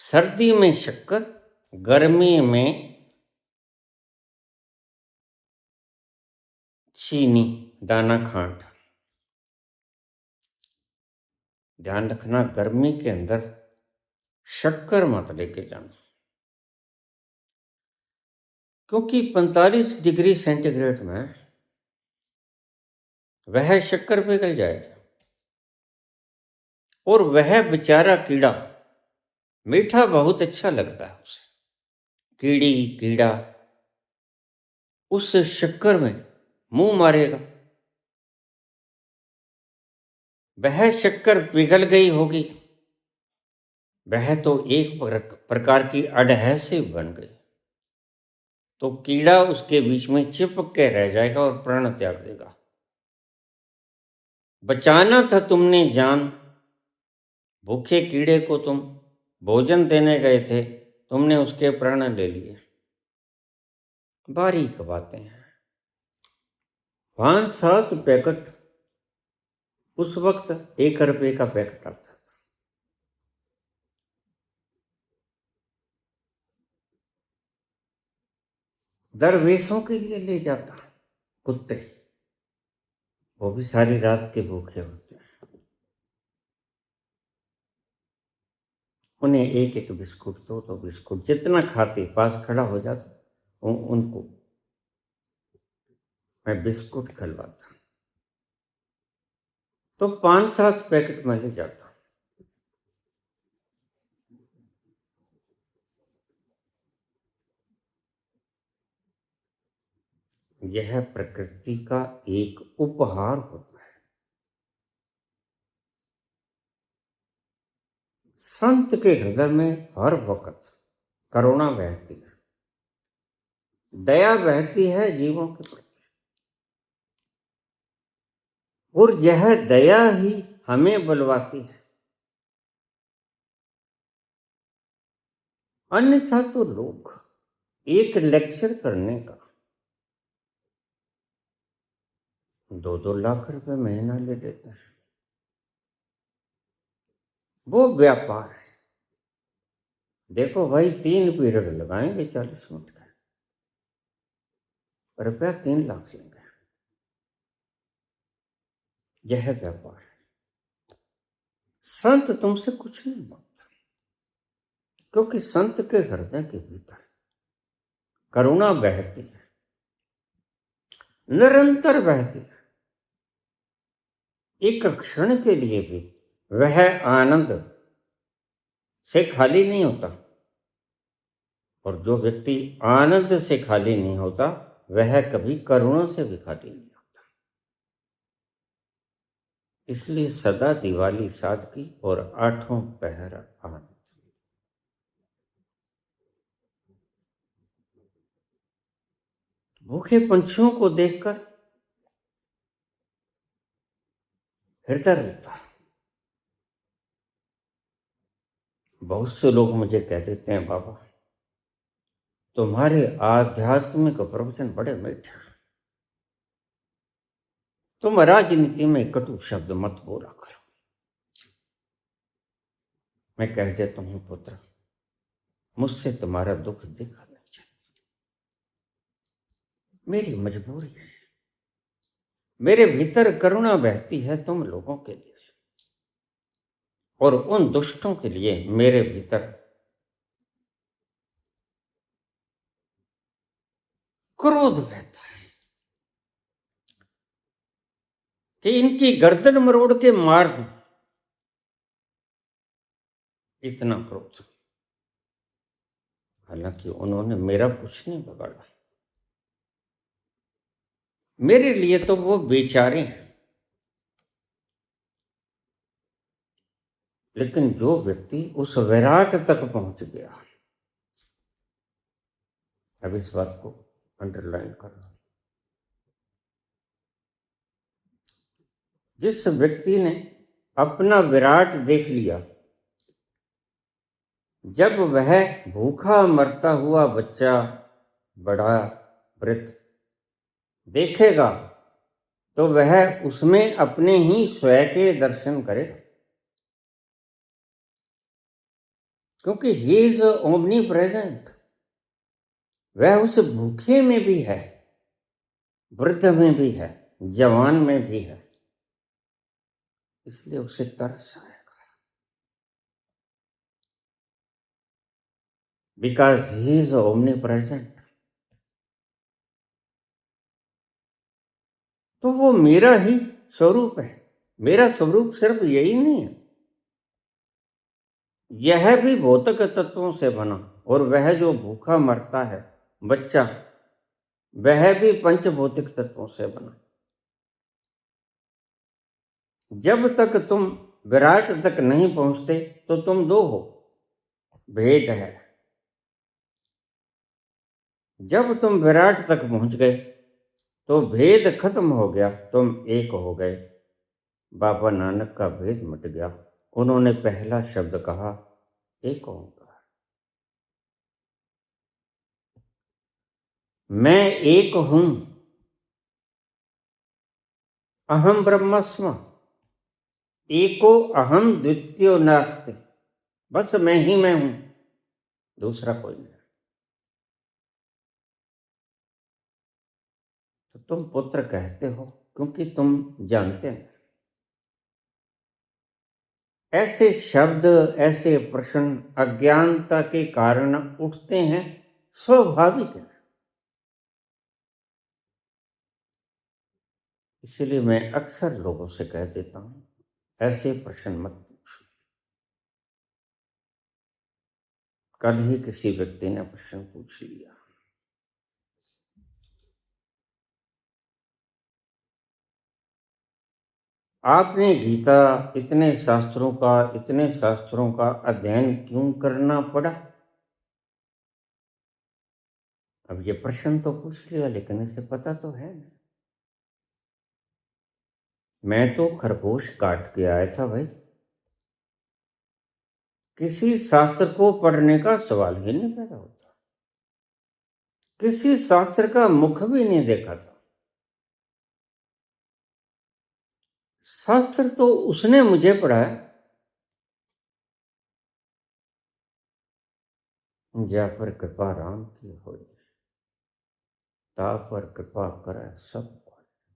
सर्दी में शक्कर, गर्मी में चीनी, दाना खांड। ध्यान रखना, गर्मी के अंदर शक्कर मत लेके जाना, क्योंकि 45 डिग्री सेंटीग्रेड में वह शक्कर पिघल जाएगा और वह बेचारा कीड़ा, मीठा बहुत अच्छा लगता है उसे, कीड़ा उस शक्कर में मुंह मारेगा, वह शक्कर पिघल गई होगी, वह तो एक प्रकार की अडहेसिव बन गई, तो कीड़ा उसके बीच में चिपक के रह जाएगा और प्राण त्याग देगा। बचाना था तुमने जान, भूखे कीड़े को तुम भोजन देने गए थे, तुमने उसके प्राण ले लिए। बारीक बातें हैं। 5-7 पैकेट, उस वक्त 1 रुपये का पैकेट आता था। दरवेशों के लिए ले जाता कुत्ते, वो भी सारी रात के भूखे होते हैं, उन्हें 1-1 बिस्कुट तो बिस्कुट जितना खाते, पास खड़ा हो जाता उनको मैं बिस्कुट खिलवाता, तो 5-7 पैकेट में ले जाता। यह प्रकृति का एक उपहार होता है। संत के हृदय में हर वक्त करुणा बहती है, दया बहती है जीवों के प्रति, और यह दया ही हमें बुलवाती है। अन्यथा तो लोग एक लेक्चर करने का 2-2 लाख रुपए महीना ले लेते हैं, वो व्यापार है। देखो भाई, 3 पीरियड लगाएंगे 40 मिनट का, रुपया 3 लाख लेंगे, यह व्यापार है। संत तुमसे कुछ नहीं मांगता, क्योंकि संत के हृदय के भीतर करुणा बहती है, निरंतर बहती है। एक क्षण के लिए भी वह आनंद से खाली नहीं होता, और जो व्यक्ति आनंद से खाली नहीं होता वह कभी करुणा से भी खाली नहीं होता। इसलिए सदा दिवाली सादगी और 8 पहर आनंद। भूखे पंछियों को देखकर हृदय रोता। बहुत से लोग मुझे कह देते हैं, बाबा तुम्हारे आध्यात्मिक प्रवचन बड़े मीठे हैं, तुम राजनीति में कटु शब्द मत बोला करो। मैं कह देता हूं, पुत्र मुझसे तुम्हारा दुख देखा नहीं चाहता, मेरी मजबूरी है, मेरे भीतर करुणा बहती है तुम लोगों के लिए, और उन दुष्टों के लिए मेरे भीतर क्रोध बहता है कि इनकी गर्दन मरोड़ के मार दूं। इतना क्रोध, हालांकि उन्होंने मेरा कुछ नहीं बिगाड़ा, मेरे लिए तो वो बेचारे हैं। लेकिन जो व्यक्ति उस विराट तक पहुंच गया, अब इस बात को अंडरलाइन करना, जिस व्यक्ति ने अपना विराट देख लिया, जब वह भूखा मरता हुआ बच्चा बड़ा वृद्ध देखेगा तो वह उसमें अपने ही स्वयं के दर्शन करेगा, क्योंकि ही इज ओमनी प्रेजेंट। वह उस भूखे में भी है, वृद्ध में भी है, जवान में भी है, इसलिए उसे तरस आएगा। Because he is omni present. तो वो मेरा ही स्वरूप है। मेरा स्वरूप सिर्फ यही नहीं है, यह भी भौतिक तत्वों से बना, और वह जो भूखा मरता है बच्चा, वह भी पंचभौतिक तत्वों से बना। जब तक तुम विराट तक नहीं पहुंचते तो तुम दो हो, भेद है। जब तुम विराट तक पहुंच गए तो भेद खत्म हो गया, तुम एक हो गए। बाबा नानक का भेद मिट गया। उन्होंने पहला शब्द कहा, एक ओंकार। मैं एक हूं, अहम ब्रह्मस्म, एको अहम द्वितीयो नास्ति। बस मैं ही मैं हूं, दूसरा कोई नहीं। तो तुम पुत्र कहते हो क्योंकि तुम जानते हैं। ऐसे शब्द, ऐसे प्रश्न अज्ञानता के कारण उठते हैं, स्वाभाविक है। इसलिए मैं अक्सर लोगों से कह देता हूं, ऐसे प्रश्न मत पूछो। कल ही किसी व्यक्ति ने प्रश्न पूछ लिया, आपने गीता इतने शास्त्रों का अध्ययन क्यों करना पड़ा? अब ये प्रश्न तो पूछ लिया, लेकिन इसे पता तो है ना। मैं तो खरगोश काट के आया था भाई, किसी शास्त्र को पढ़ने का सवाल ही नहीं पैदा होता, किसी शास्त्र का मुख भी नहीं देखा था। शास्त्र तो उसने मुझे पढ़ाया, जा पर कृपा राम की होई, ता पर कृपा करे सब।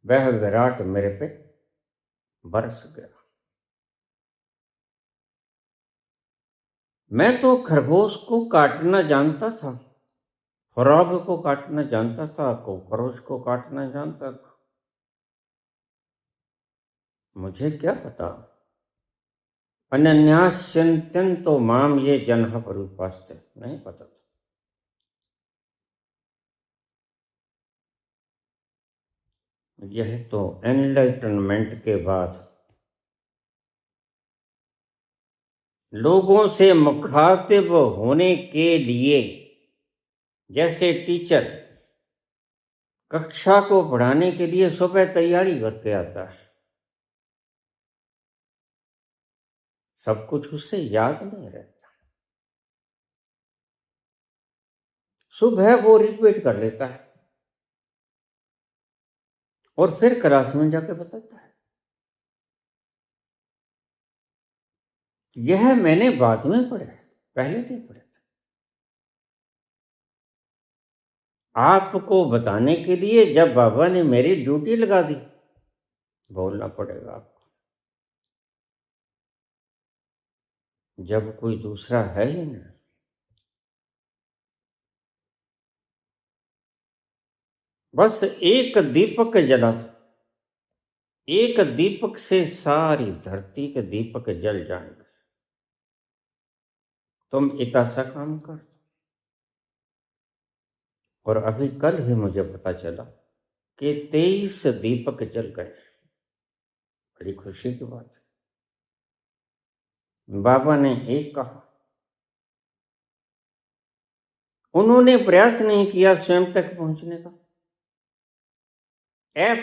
वह विराट मेरे पे बरस गया। मैं तो खरगोश को काटना जानता था, फ्रॉग को काटना जानता था, कॉकरोच को काटना जानता था। मुझे क्या पता, अनन्यास्यन्त्यन्तो माम ये जनः परुपास्ते, नहीं पता था। यह तो एनलाइटनमेंट के बाद लोगों से मुखातिब होने के लिए, जैसे टीचर कक्षा को पढ़ाने के लिए सुबह तैयारी करके आता है, सब कुछ उसे याद नहीं रहता, सुबह वो रिपीट कर लेता है और फिर क्लास में जाके बताता है। यह मैंने बाद में पढ़ा, पहले नहीं पढ़ा। आपको बताने के लिए जब बाबा ने मेरी ड्यूटी लगा दी, बोलना पड़ेगा आपको। जब कोई दूसरा है ही नहीं। बस एक दीपक जला दो, एक दीपक से सारी धरती के दीपक जल जाएंगे। तुम इतना सा काम कर। और अभी कल ही मुझे पता चला कि 23 दीपक जल गए। बड़ी खुशी की बात है। बाबा ने एक कहा, उन्होंने प्रयास नहीं किया स्वयं तक पहुंचने का,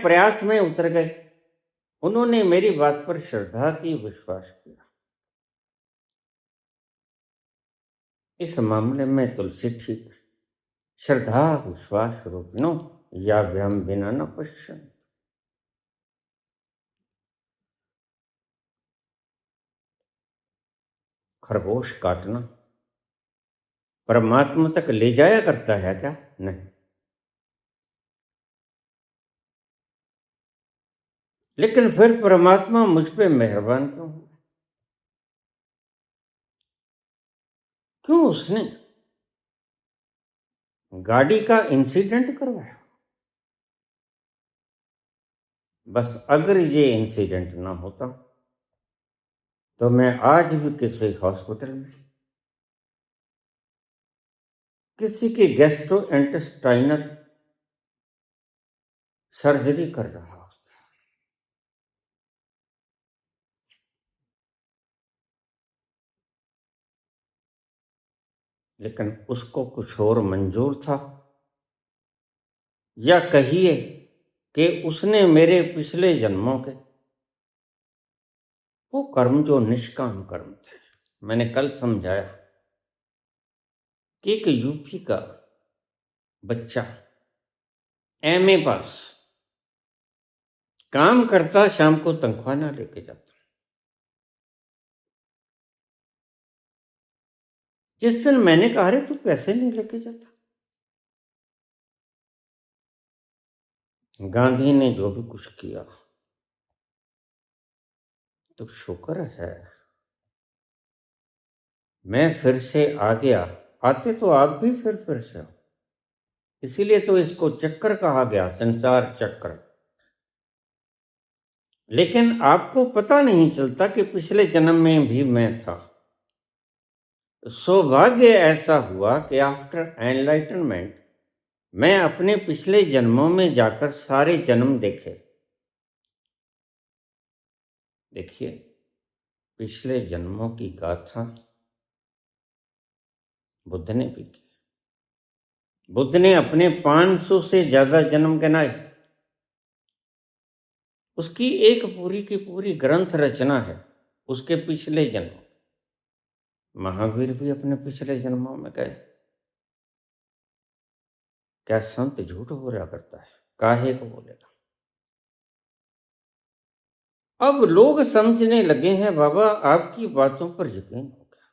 प्रयास में उतर गए। उन्होंने मेरी बात पर श्रद्धा की, विश्वास किया। इस मामले में तुलसी ठीक है। श्रद्धा विश्वास रूपिणो या व्याम बिना न पश्यन्। खरगोश काटना परमात्मा तक ले जाया करता है क्या? नहीं। लेकिन फिर परमात्मा मुझ पे मेहरबान क्यों हुआ? क्यों उसने गाड़ी का इंसिडेंट करवाया? बस अगर ये इंसिडेंट ना होता तो मैं आज भी किसी हॉस्पिटल में किसी की गैस्ट्रो इंटेस्टाइनल सर्जरी कर रहा होता। लेकिन उसको कुछ और मंजूर था, या कहिए कि उसने मेरे पिछले जन्मों के वो कर्म जो निष्काम कर्म थे, मैंने कल समझाया कि एक यूपी का बच्चा एमए पास काम करता, शाम को तनख्वाह ना लेके जाता। जिस दिन मैंने कहा रे तू पैसे नहीं लेके जाता, गांधी ने जो भी कुछ किया तो शुक्र है मैं फिर से आ गया। आते तो आप भी फिर से हो। इसीलिए तो इसको चक्कर कहा गया, संसार चक्र। लेकिन आपको पता नहीं चलता कि पिछले जन्म में भी मैं था। सौभाग्य ऐसा हुआ कि आफ्टर एनलाइटनमेंट मैं अपने पिछले जन्मों में जाकर सारे जन्म देखे। देखिए, पिछले जन्मों की गाथा बुद्ध ने भी की। बुद्ध ने अपने 500 से ज्यादा जन्म गिनाए। उसकी एक पूरी की पूरी ग्रंथ रचना है उसके पिछले जन्म। महावीर भी अपने पिछले जन्मों में गए। क्या संत झूठ बोला करता है? काहे को बोलेगा? अब लोग समझने लगे हैं बाबा आपकी बातों पर यकीन हो गया।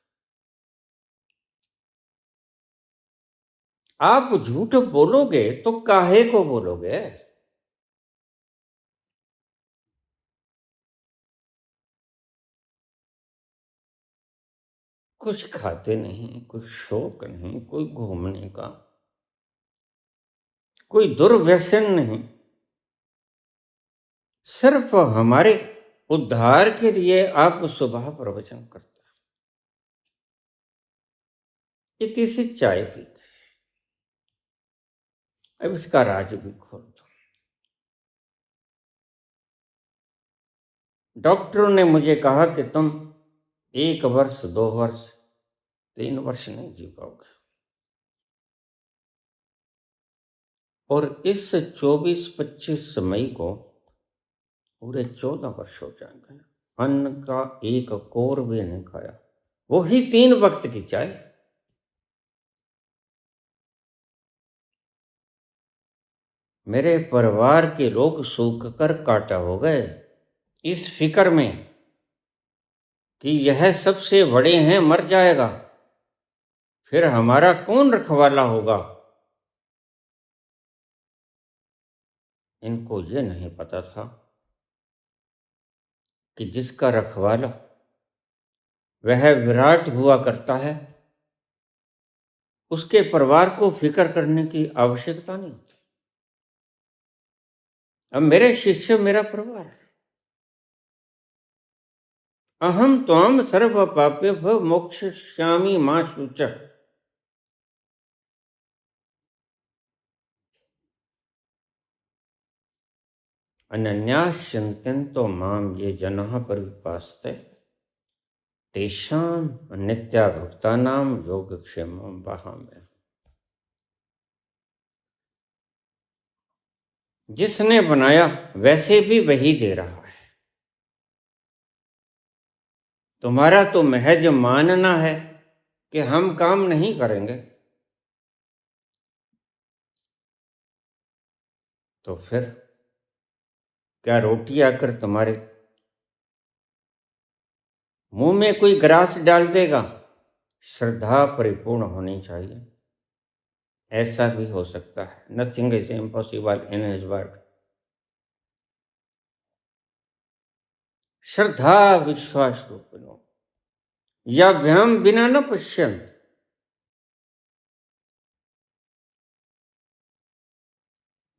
आप झूठ बोलोगे तो काहे को बोलोगे? कुछ खाते नहीं, कुछ शौक नहीं, कोई घूमने का, कोई दुर्व्यसन नहीं, सिर्फ हमारे उद्धार के लिए आप सुबह प्रवचन करते हैं। इतनी सी चाय पीते। अब इसका राज भी खोल दो। डॉक्टरों ने मुझे कहा कि तुम 1 वर्ष 2 वर्ष 3 वर्ष नहीं जी पाओगे, और इस 24-25 मई को पूरे 14 वर्ष हो जाएंगे। अन्न का एक कोर भी नहीं खाया, वही 3 वक्त की चाय। मेरे परिवार के लोग सूख कर काटा हो गए इस फिक्र में कि यह सबसे बड़े हैं, मर जाएगा, फिर हमारा कौन रखवाला होगा। इनको ये नहीं पता था कि जिसका रखवाला वह विराट हुआ करता है, उसके परिवार को फिक्र करने की आवश्यकता नहीं होती। अब मेरे शिष्य मेरा परिवार है। अहम त्वाम सर्व पापेभ्यो मोक्षयिष्यामि मा शुचः। अनन्याश्चिन्तयन्तो माम ये जनाः परिपास्ते तेषां नित्याभुक्तानां योगक्षेमं वहाम्यहम्। जिसने बनाया वैसे भी वही दे रहा है। तुम्हारा तो महज मानना है कि हम काम नहीं करेंगे। तो फिर क्या रोटी आकर तुम्हारे मुंह में कोई ग्रास डाल देगा? श्रद्धा परिपूर्ण होनी चाहिए। ऐसा भी हो सकता है। Nothing is impossible in his word. श्रद्धा विश्वास रूपिणो या व्याम बिना न पश्यंत।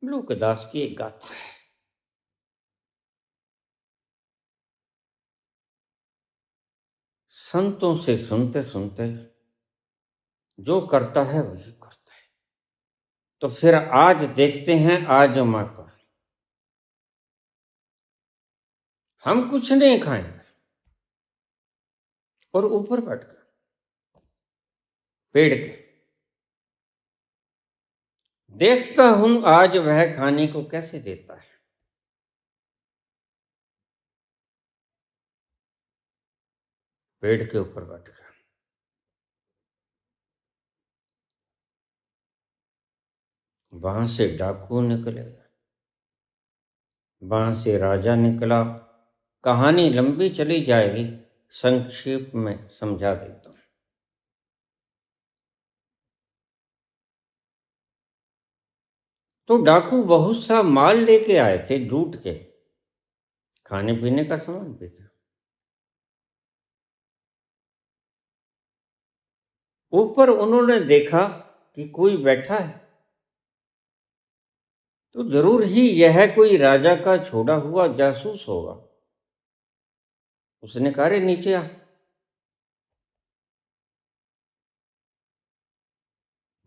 लोकदास की एक गाथा है। संतों से सुनते सुनते जो करता है वही करता है। तो फिर आज देखते हैं आज माँ का। हम कुछ नहीं खाएंगे और ऊपर बैठकर पेड़ के देखता हूं आज वह खाने को कैसे देता है। पेड़ के ऊपर बैठकर वहां से डाकू निकले, वहां से राजा निकला। कहानी लंबी चली जाएगी, संक्षेप में समझा देता हूं। तो डाकू बहुत सा माल लेके आए थे, लूट के, खाने पीने का सामान भी था। ऊपर उन्होंने देखा कि कोई बैठा है, तो जरूर ही यह कोई राजा का छोड़ा हुआ जासूस होगा। उसने कहा, रे नीचे आ।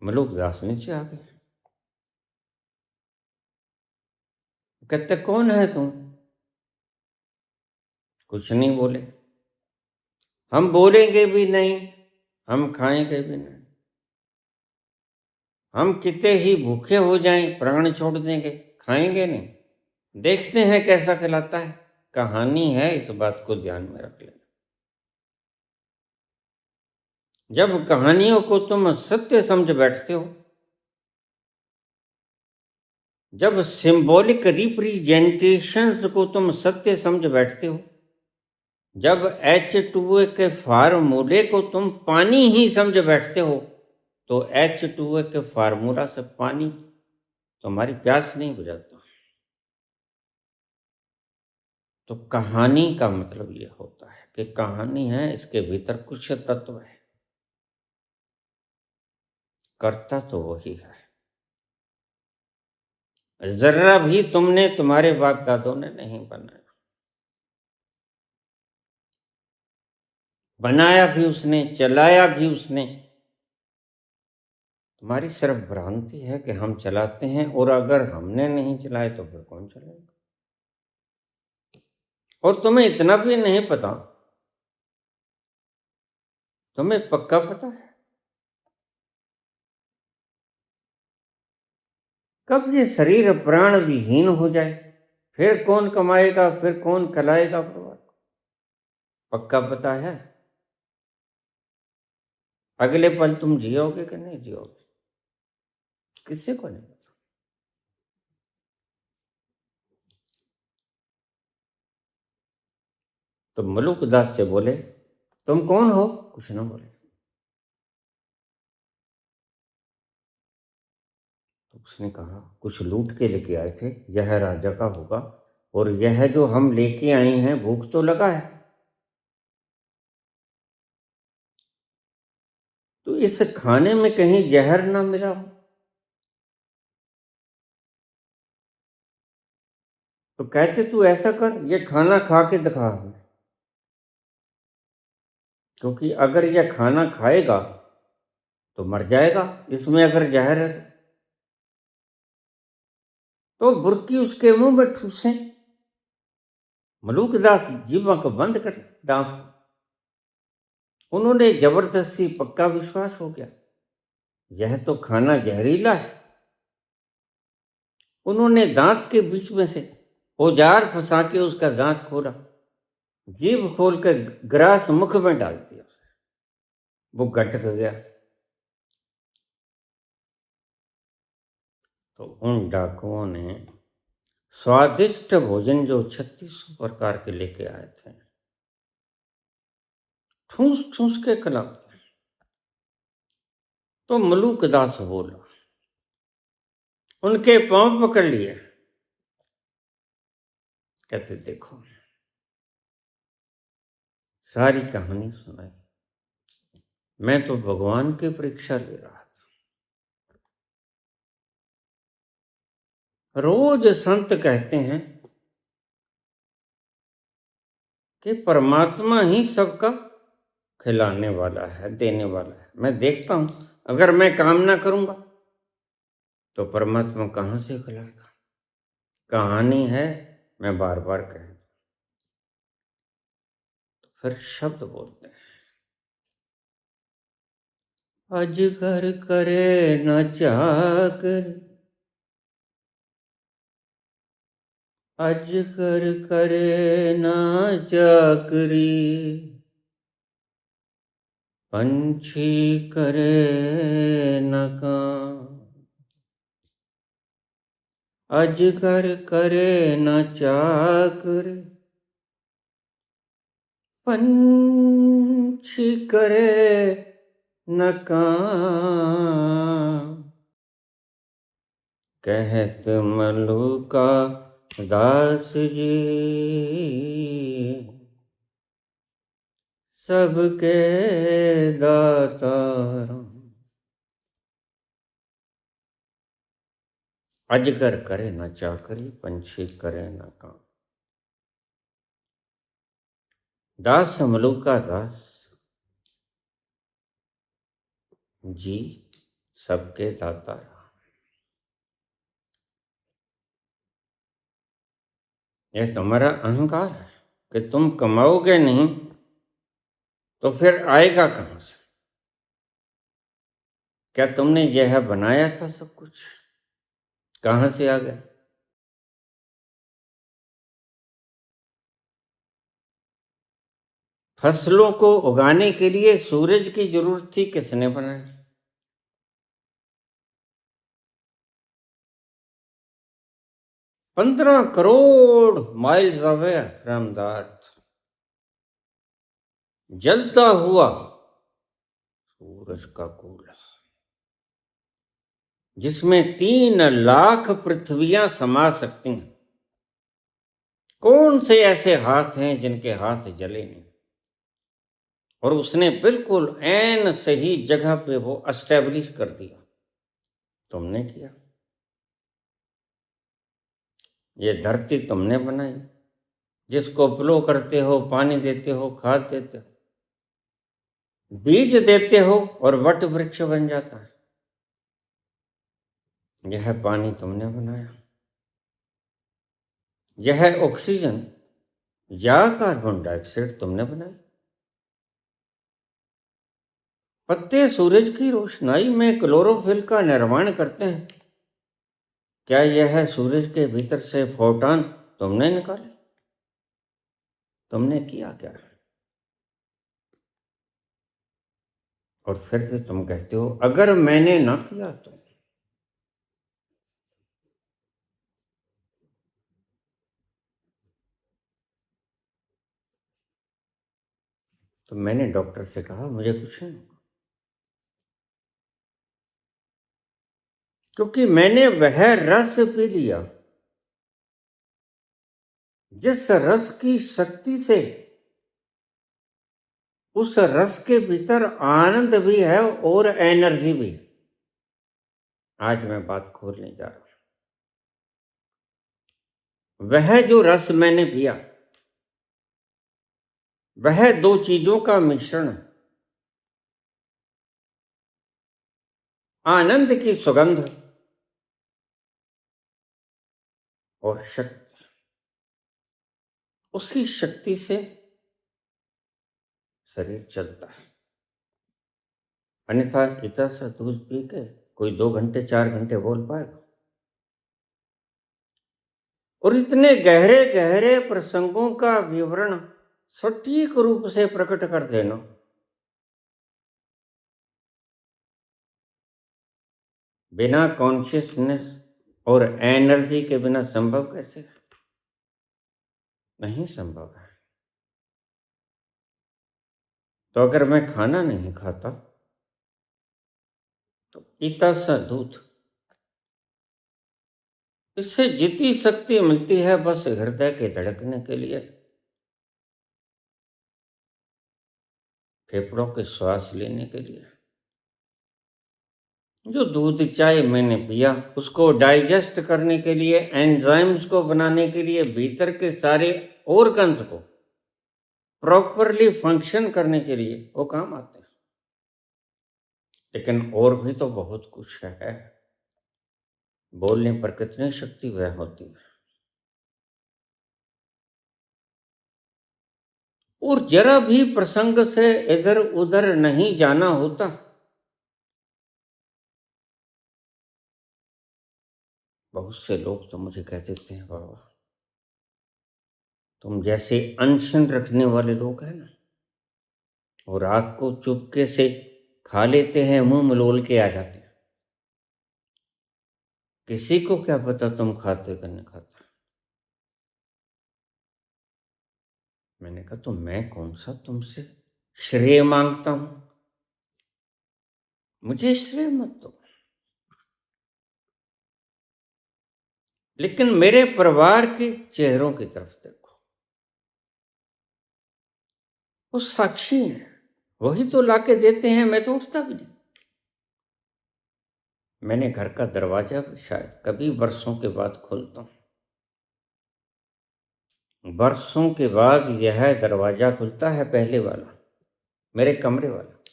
मलुकदास नीचे आ गए। कहते, कौन है तुम? कुछ नहीं बोले। हम बोलेंगे भी नहीं, हम खाएंगे भी नहीं। हम कितने ही भूखे हो जाएं, प्राण छोड़ देंगे, खाएंगे नहीं। देखते हैं कैसा खिलाता है। कहानी है, इस बात को ध्यान में रख लेना। जब कहानियों को तुम सत्य समझ बैठते हो, जब सिंबॉलिक रिप्रेजेंटेशंस को तुम सत्य समझ बैठते हो, जब H2O के फार्मूले को तुम पानी ही समझ बैठते हो, तो H2O के फार्मूला से पानी तुम्हारी प्यास नहीं बुझाता। तो कहानी का मतलब यह होता है कि कहानी है, इसके भीतर कुछ तत्व है, करता तो वही है। जर्रा भी तुमने, तुम्हारे बाप दादों ने नहीं बनाया। बनाया भी उसने, चलाया भी उसने। तुम्हारी सिर्फ भ्रांति है कि हम चलाते हैं, और अगर हमने नहीं चलाए तो फिर कौन चलाएगा? और तुम्हें इतना भी नहीं पता, तुम्हें पक्का पता है कब ये शरीर प्राण विहीन हो जाए, फिर कौन कमाएगा, फिर कौन खिलाएगा परिवार को? पक्का पता है? अगले पल तुम जियोगे कि नहीं जियोगे, किसी को नहीं पता। तो मलुकदास से बोले, तुम कौन हो? कुछ ना बोले। तो उसने कहा, कुछ लूट के लेके आए थे, यह राजा का होगा, और यह जो हम लेके आए हैं, भूख तो लगा है, तो इस खाने में कहीं जहर ना मिला हो। तो कहते, तू ऐसा कर, ये खाना खा के दिखा हमें, क्योंकि अगर यह खाना खाएगा तो मर जाएगा, इसमें अगर जहर है तो बुर्की उसके मुंह में ठूसे। मलुकदास जीवा को बंद कर, दांत को। उन्होंने जबरदस्ती, पक्का विश्वास हो गया यह तो खाना जहरीला है। उन्होंने दांत के बीच में से औजार फंसा के उसका दांत खोला, जीभ खोल कर ग्रास मुख में डाल दिया, वो गटक गया। तो उन डाकुओं ने स्वादिष्ट भोजन जो 36 प्रकार के लेके आए थे, ठूस ठूस के खिलाते। तो मलूक दास बोला, उनके पांव पकड़ लिए, कहते देखो सारी कहानी सुनाई, मैं तो भगवान की परीक्षा ले रहा था। रोज संत कहते हैं कि परमात्मा ही सबका खिलाने वाला है, देने वाला है। मैं देखता हूं, अगर मैं काम ना करूंगा तो परमात्मा कहां से खिलाएगा। कहानी है, मैं बार बार कह, तो फिर शब्द बोलते हैं, अजगर करे न चाकर, अजगर करे न चाकरी, पंछी करे न काम, अजगर करे न चाकरी, पंछी करे न काम, कहत मलूका दास जी, सबके दातार। अजगर करे न चाकरी, पंछी करे न काम, दास मलूका दास जी सबके दातार। यह तुम्हारा अहंकार है कि तुम कमाओगे नहीं तो फिर आएगा कहां से। क्या तुमने यह बनाया था सब कुछ, कहां से आ गया। फसलों को उगाने के लिए सूरज की जरूरत थी, किसने बनाया। 15 crore miles away from the earth जलता हुआ सूरज का गोला, जिसमें 3 लाख पृथ्वियां समा सकती हैं। कौन से ऐसे हाथ हैं जिनके हाथ जले नहीं। और उसने बिल्कुल ऐन सही जगह पे वो एस्टेब्लिश कर दिया। तुमने किया, ये धरती तुमने बनाई, जिसको फ्लो करते हो, पानी देते हो, खाद देते हो, बीज देते हो और वट वृक्ष बन जाता है। यह पानी तुमने बनाया, यह ऑक्सीजन या कार्बन डाइऑक्साइड तुमने बनाई। पत्ते सूरज की रोशनाई में क्लोरोफिल का निर्माण करते हैं। क्या यह सूरज के भीतर से फोटॉन तुमने निकाले, तुमने किया क्या। और फिर भी तुम कहते हो अगर मैंने ना किया तो मैंने डॉक्टर से कहा मुझे कुछ नहीं, क्योंकि मैंने वह रस पी लिया जिस रस की शक्ति से उस रस के भीतर आनंद भी है और एनर्जी भी। आज मैं बात खोलने जा रहा हूं। वह जो रस मैंने पिया वह 2 चीजों का मिश्रण है, आनंद की सुगंध और शक्ति। उसी शक्ति से शरीर चलता है, अन्यथा इतना सा दूध पी के कोई 2 घंटे 4 घंटे बोल पाएगा। और इतने गहरे गहरे प्रसंगों का विवरण सटीक रूप से प्रकट कर देना बिना कॉन्शियसनेस और एनर्जी के बिना संभव कैसे है? नहीं संभव है। तो अगर मैं खाना नहीं खाता तो पीता सा दूध, इससे जितनी शक्ति मिलती है बस हृदय के धड़कने के लिए, फेफड़ों के श्वास लेने के लिए। जो दूध चाय मैंने पिया उसको डाइजेस्ट करने के लिए, एंजाइम्स को बनाने के लिए, भीतर के सारे ऑर्गन्स को प्रॉपरली फंक्शन करने के लिए वो काम आते हैं। लेकिन और भी तो बहुत कुछ है। बोलने पर कितनी शक्ति वह होती है। और जरा भी प्रसंग से इधर उधर नहीं जाना होता। बहुत से लोग तो मुझे कह देते हैं, बाबा तुम जैसे अनशन रखने वाले लोग हैं ना, और रात को चुपके से खा लेते हैं, मुंह मलोल के आ जाते हैं, किसी को क्या पता तुम खाते कि नहीं खाते। मैंने कहा तो मैं कौन सा तुमसे श्रेय मांगता हूं, मुझे श्रेय मत दो। लेकिन मेरे परिवार के चेहरों की तरफ देखो, वो साक्षी हैं, वही तो लाके देते हैं, मैं तो उठता भी नहीं। मैंने घर का दरवाजा भी शायद कभी वर्षों के बाद खोलता हूं। वर्षों के बाद यह दरवाजा खुलता है, पहले वाला, मेरे कमरे वाला।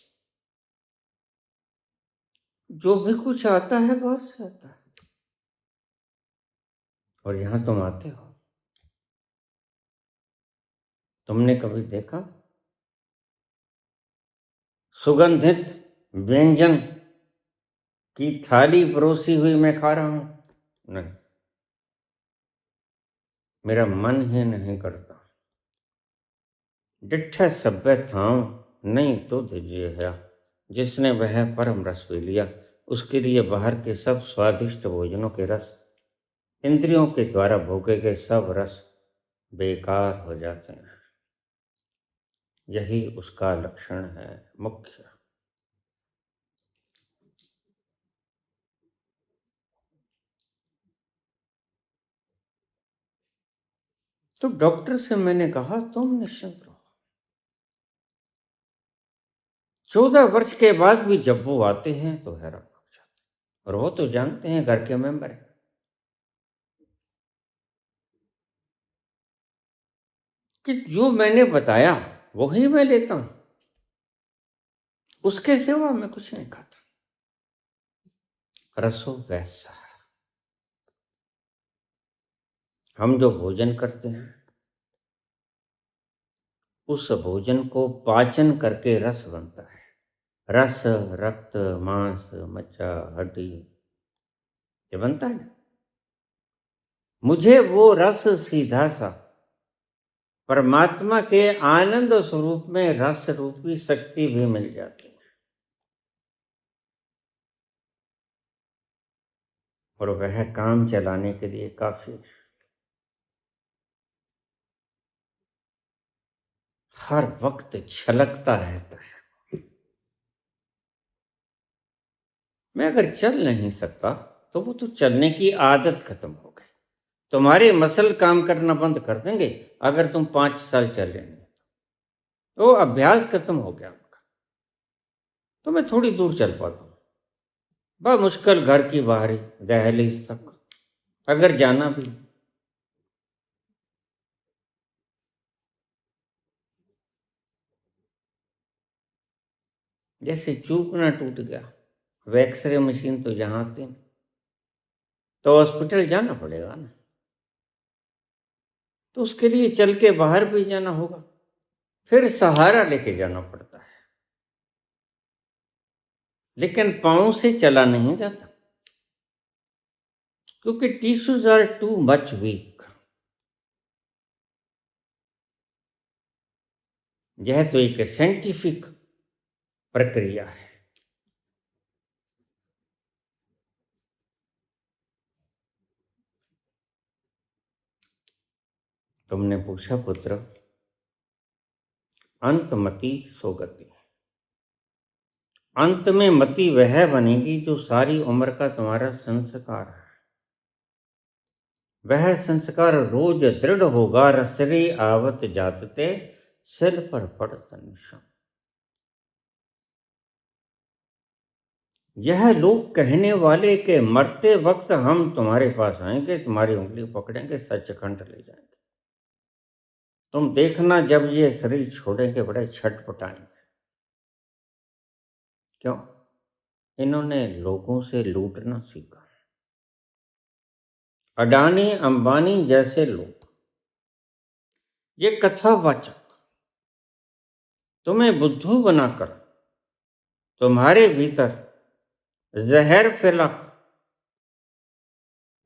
जो भी कुछ आता है बाहर से आता है। और यहां तुम आते हो, तुमने कभी देखा सुगंधित व्यंजन की थाली परोसी हुई मैं खा रहा हूं? नहीं, मेरा मन ही नहीं करता। डिठ्ठे सभ्य थाम नहीं तो दीजिए है, जिसने वह परम रस पी लिया, उसके लिए बाहर के सब स्वादिष्ट भोजनों के रस, इंद्रियों के द्वारा भोगे गए सब रस बेकार हो जाते हैं। यही उसका लक्षण है मुख्य। तो डॉक्टर से मैंने कहा तुम निश्चिंत रहो। 14 वर्ष के बाद भी जब वो आते हैं तो हैरान हो जाते हैं। और वो तो जानते हैं घर के मेंबर हैं कि जो मैंने बताया वही मैं लेता हूं, उसके सिवा मैं कुछ नहीं खाता। रसो वैसा हम जो भोजन करते हैं उस भोजन को पाचन करके रस बनता है। रस रक्त मांस मज्जा हड्डी ये बनता है ना। मुझे वो रस सीधा सा परमात्मा के आनंद स्वरूप में रस रूपी शक्ति भी मिल जाती है। और वह काम चलाने के लिए काफी हर वक्त छलकता रहता है। मैं अगर चल नहीं सकता तो वो तो चलने की आदत खत्म हो गई। तुम्हारे मसल काम करना बंद कर देंगे अगर तुम 5 साल चल लेंगे, तो अभ्यास खत्म हो गया उनका। तो मैं थोड़ी दूर चल पाता हूँ, बड़ा मुश्किल घर की बाहरी दहलीज तक अगर जाना भी। जैसे चूक ना टूट गया, अब एक्सरे मशीन तो जहाँ आती नहीं, तो हॉस्पिटल जाना पड़ेगा ना। तो उसके लिए चल के बाहर भी जाना होगा, फिर सहारा लेके जाना पड़ता है। लेकिन पांव से चला नहीं जाता क्योंकि tissues are too much weak. यह तो एक साइंटिफिक प्रक्रिया है। तुमने पूछा पुत्र, अंत मति सो गति। अंत में मति वह बनेगी जो सारी उम्र का तुम्हारा संस्कार है। वह संस्कार रोज दृढ़ होगा, रसरी आवत जातते सिर पर पड़त निशान। यह लोग कहने वाले के मरते वक्त हम तुम्हारे पास आएंगे, तुम्हारी उंगली पकड़ेंगे, सचखंड ले जाएंगे। तुम देखना जब ये शरीर छोड़ेंगे बड़े छटपटाएंगे। क्यों? इन्होंने लोगों से लूटना सीखा। अडानी अंबानी जैसे लोग, ये कथावाचक तुम्हें बुद्धू बनाकर तुम्हारे भीतर जहर फैलाकर,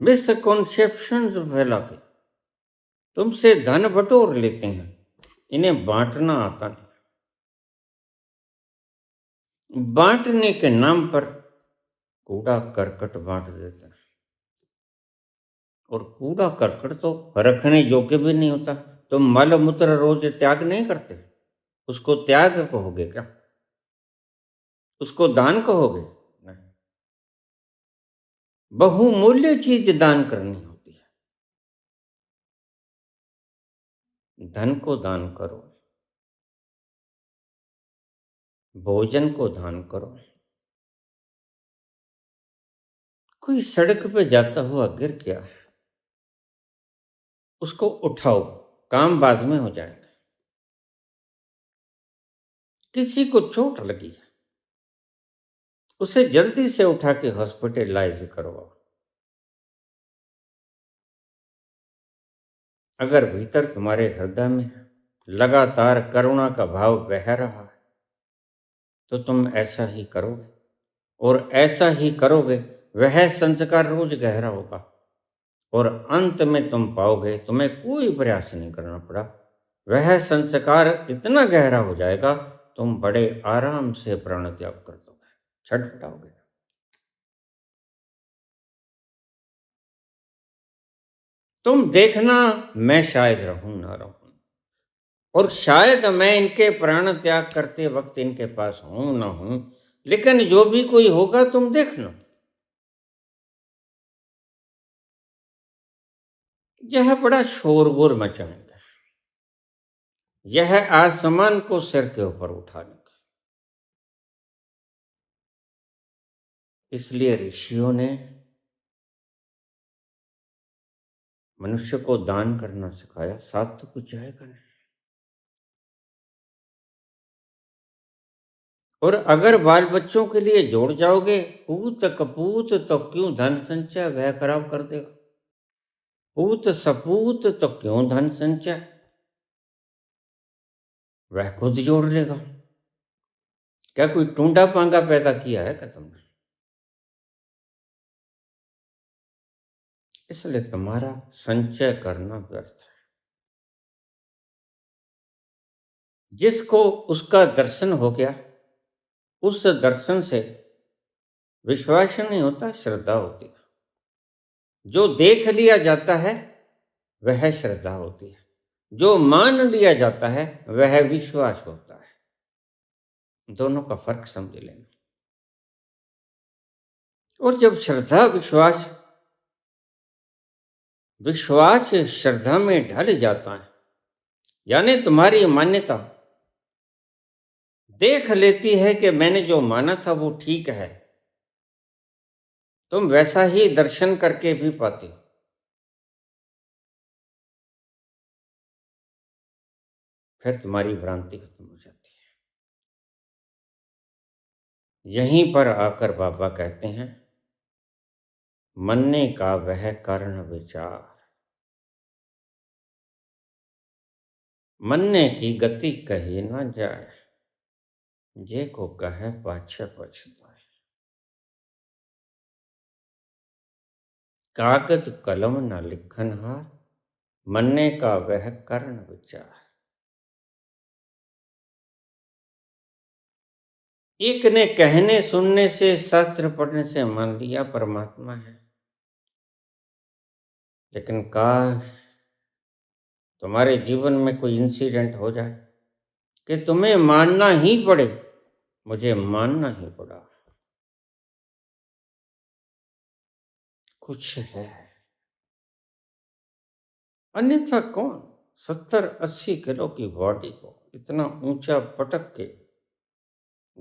मिसकॉन्सेप्शंस फैला के तुमसे धन बटोर लेते हैं। इन्हें बांटना आता नहीं। बांटने के नाम पर कूड़ा करकट बांट देते हैं। और कूड़ा करकट तो रखने योग्य भी नहीं होता। तुम मल मूत्र रोज त्याग नहीं करते, उसको त्याग कहोगे क्या? उसको दान कहोगे? नहीं। बहुमूल्य चीज दान करनी होती है। धन को दान करो, भोजन को दान करो। कोई सड़क पे जाता हुआ गिर गया, उसको उठाओ, काम बाद में हो जाएगा। किसी को चोट लगी है, उसे जल्दी से उठा के हॉस्पिटलाइज करवाओ। अगर भीतर तुम्हारे हृदय में लगातार करुणा का भाव बह रहा है तो तुम ऐसा ही करोगे, और ऐसा ही करोगे। वह संस्कार रोज गहरा होगा और अंत में तुम पाओगे तुम्हें कोई प्रयास नहीं करना पड़ा। वह संस्कार इतना गहरा हो जाएगा, तुम बड़े आराम से प्राण त्याग कर दोगे, छटपटाओगे। तुम देखना, मैं शायद रहूं ना रहूं, और शायद मैं इनके प्राण त्याग करते वक्त इनके पास हूं ना हूं, लेकिन जो भी कोई होगा तुम देखना, यह बड़ा शोरगुल मचाएंगे। यह आसमान को सिर के ऊपर उठा लेंगे। इसलिए ऋषियों ने मनुष्य को दान करना सिखाया, साथ तो कुछ जाएगा नहीं। और अगर बाल बच्चों के लिए जोड़ जाओगे, पूत कपूत तो क्यों धन संचय, वह खराब कर देगा। पूत सपूत तो क्यों धन संचय, वह खुद जोड़ लेगा। क्या कोई टूंडा पांगा पैदा किया है क्या तुमने? इसलिए तुम्हारा संचय करना व्यर्थ है। जिसको उसका दर्शन हो गया, उस दर्शन से विश्वास नहीं होता, श्रद्धा होती है। जो देख लिया जाता है वह श्रद्धा होती है, जो मान लिया जाता है वह विश्वास होता है। दोनों का फर्क समझ लेना। और जब श्रद्धा विश्वास विश्वास श्रद्धा में ढल जाता है, यानी तुम्हारी मान्यता देख लेती है कि मैंने जो माना था वो ठीक है, तुम वैसा ही दर्शन करके भी पाते हो। फिर तुम्हारी भ्रांति खत्म हो जाती है। यहीं पर आकर बाबा कहते हैं, मन्ने का वह कर्ण विचार, मन्ने की गति कही न जाए, जे को कहे पाछे पछताए। कागज कलम न लिखन हार, मन्ने का वह कर्ण विचार। एक ने कहने सुनने से, शास्त्र पढ़ने से मान लिया परमात्मा है, लेकिन काश तुम्हारे जीवन में कोई इंसिडेंट हो जाए कि तुम्हें मानना ही पड़े, मुझे मानना ही पड़ा। कुछ है, अन्यथा कौन 70-80 किलो की बॉडी को इतना ऊंचा पटक के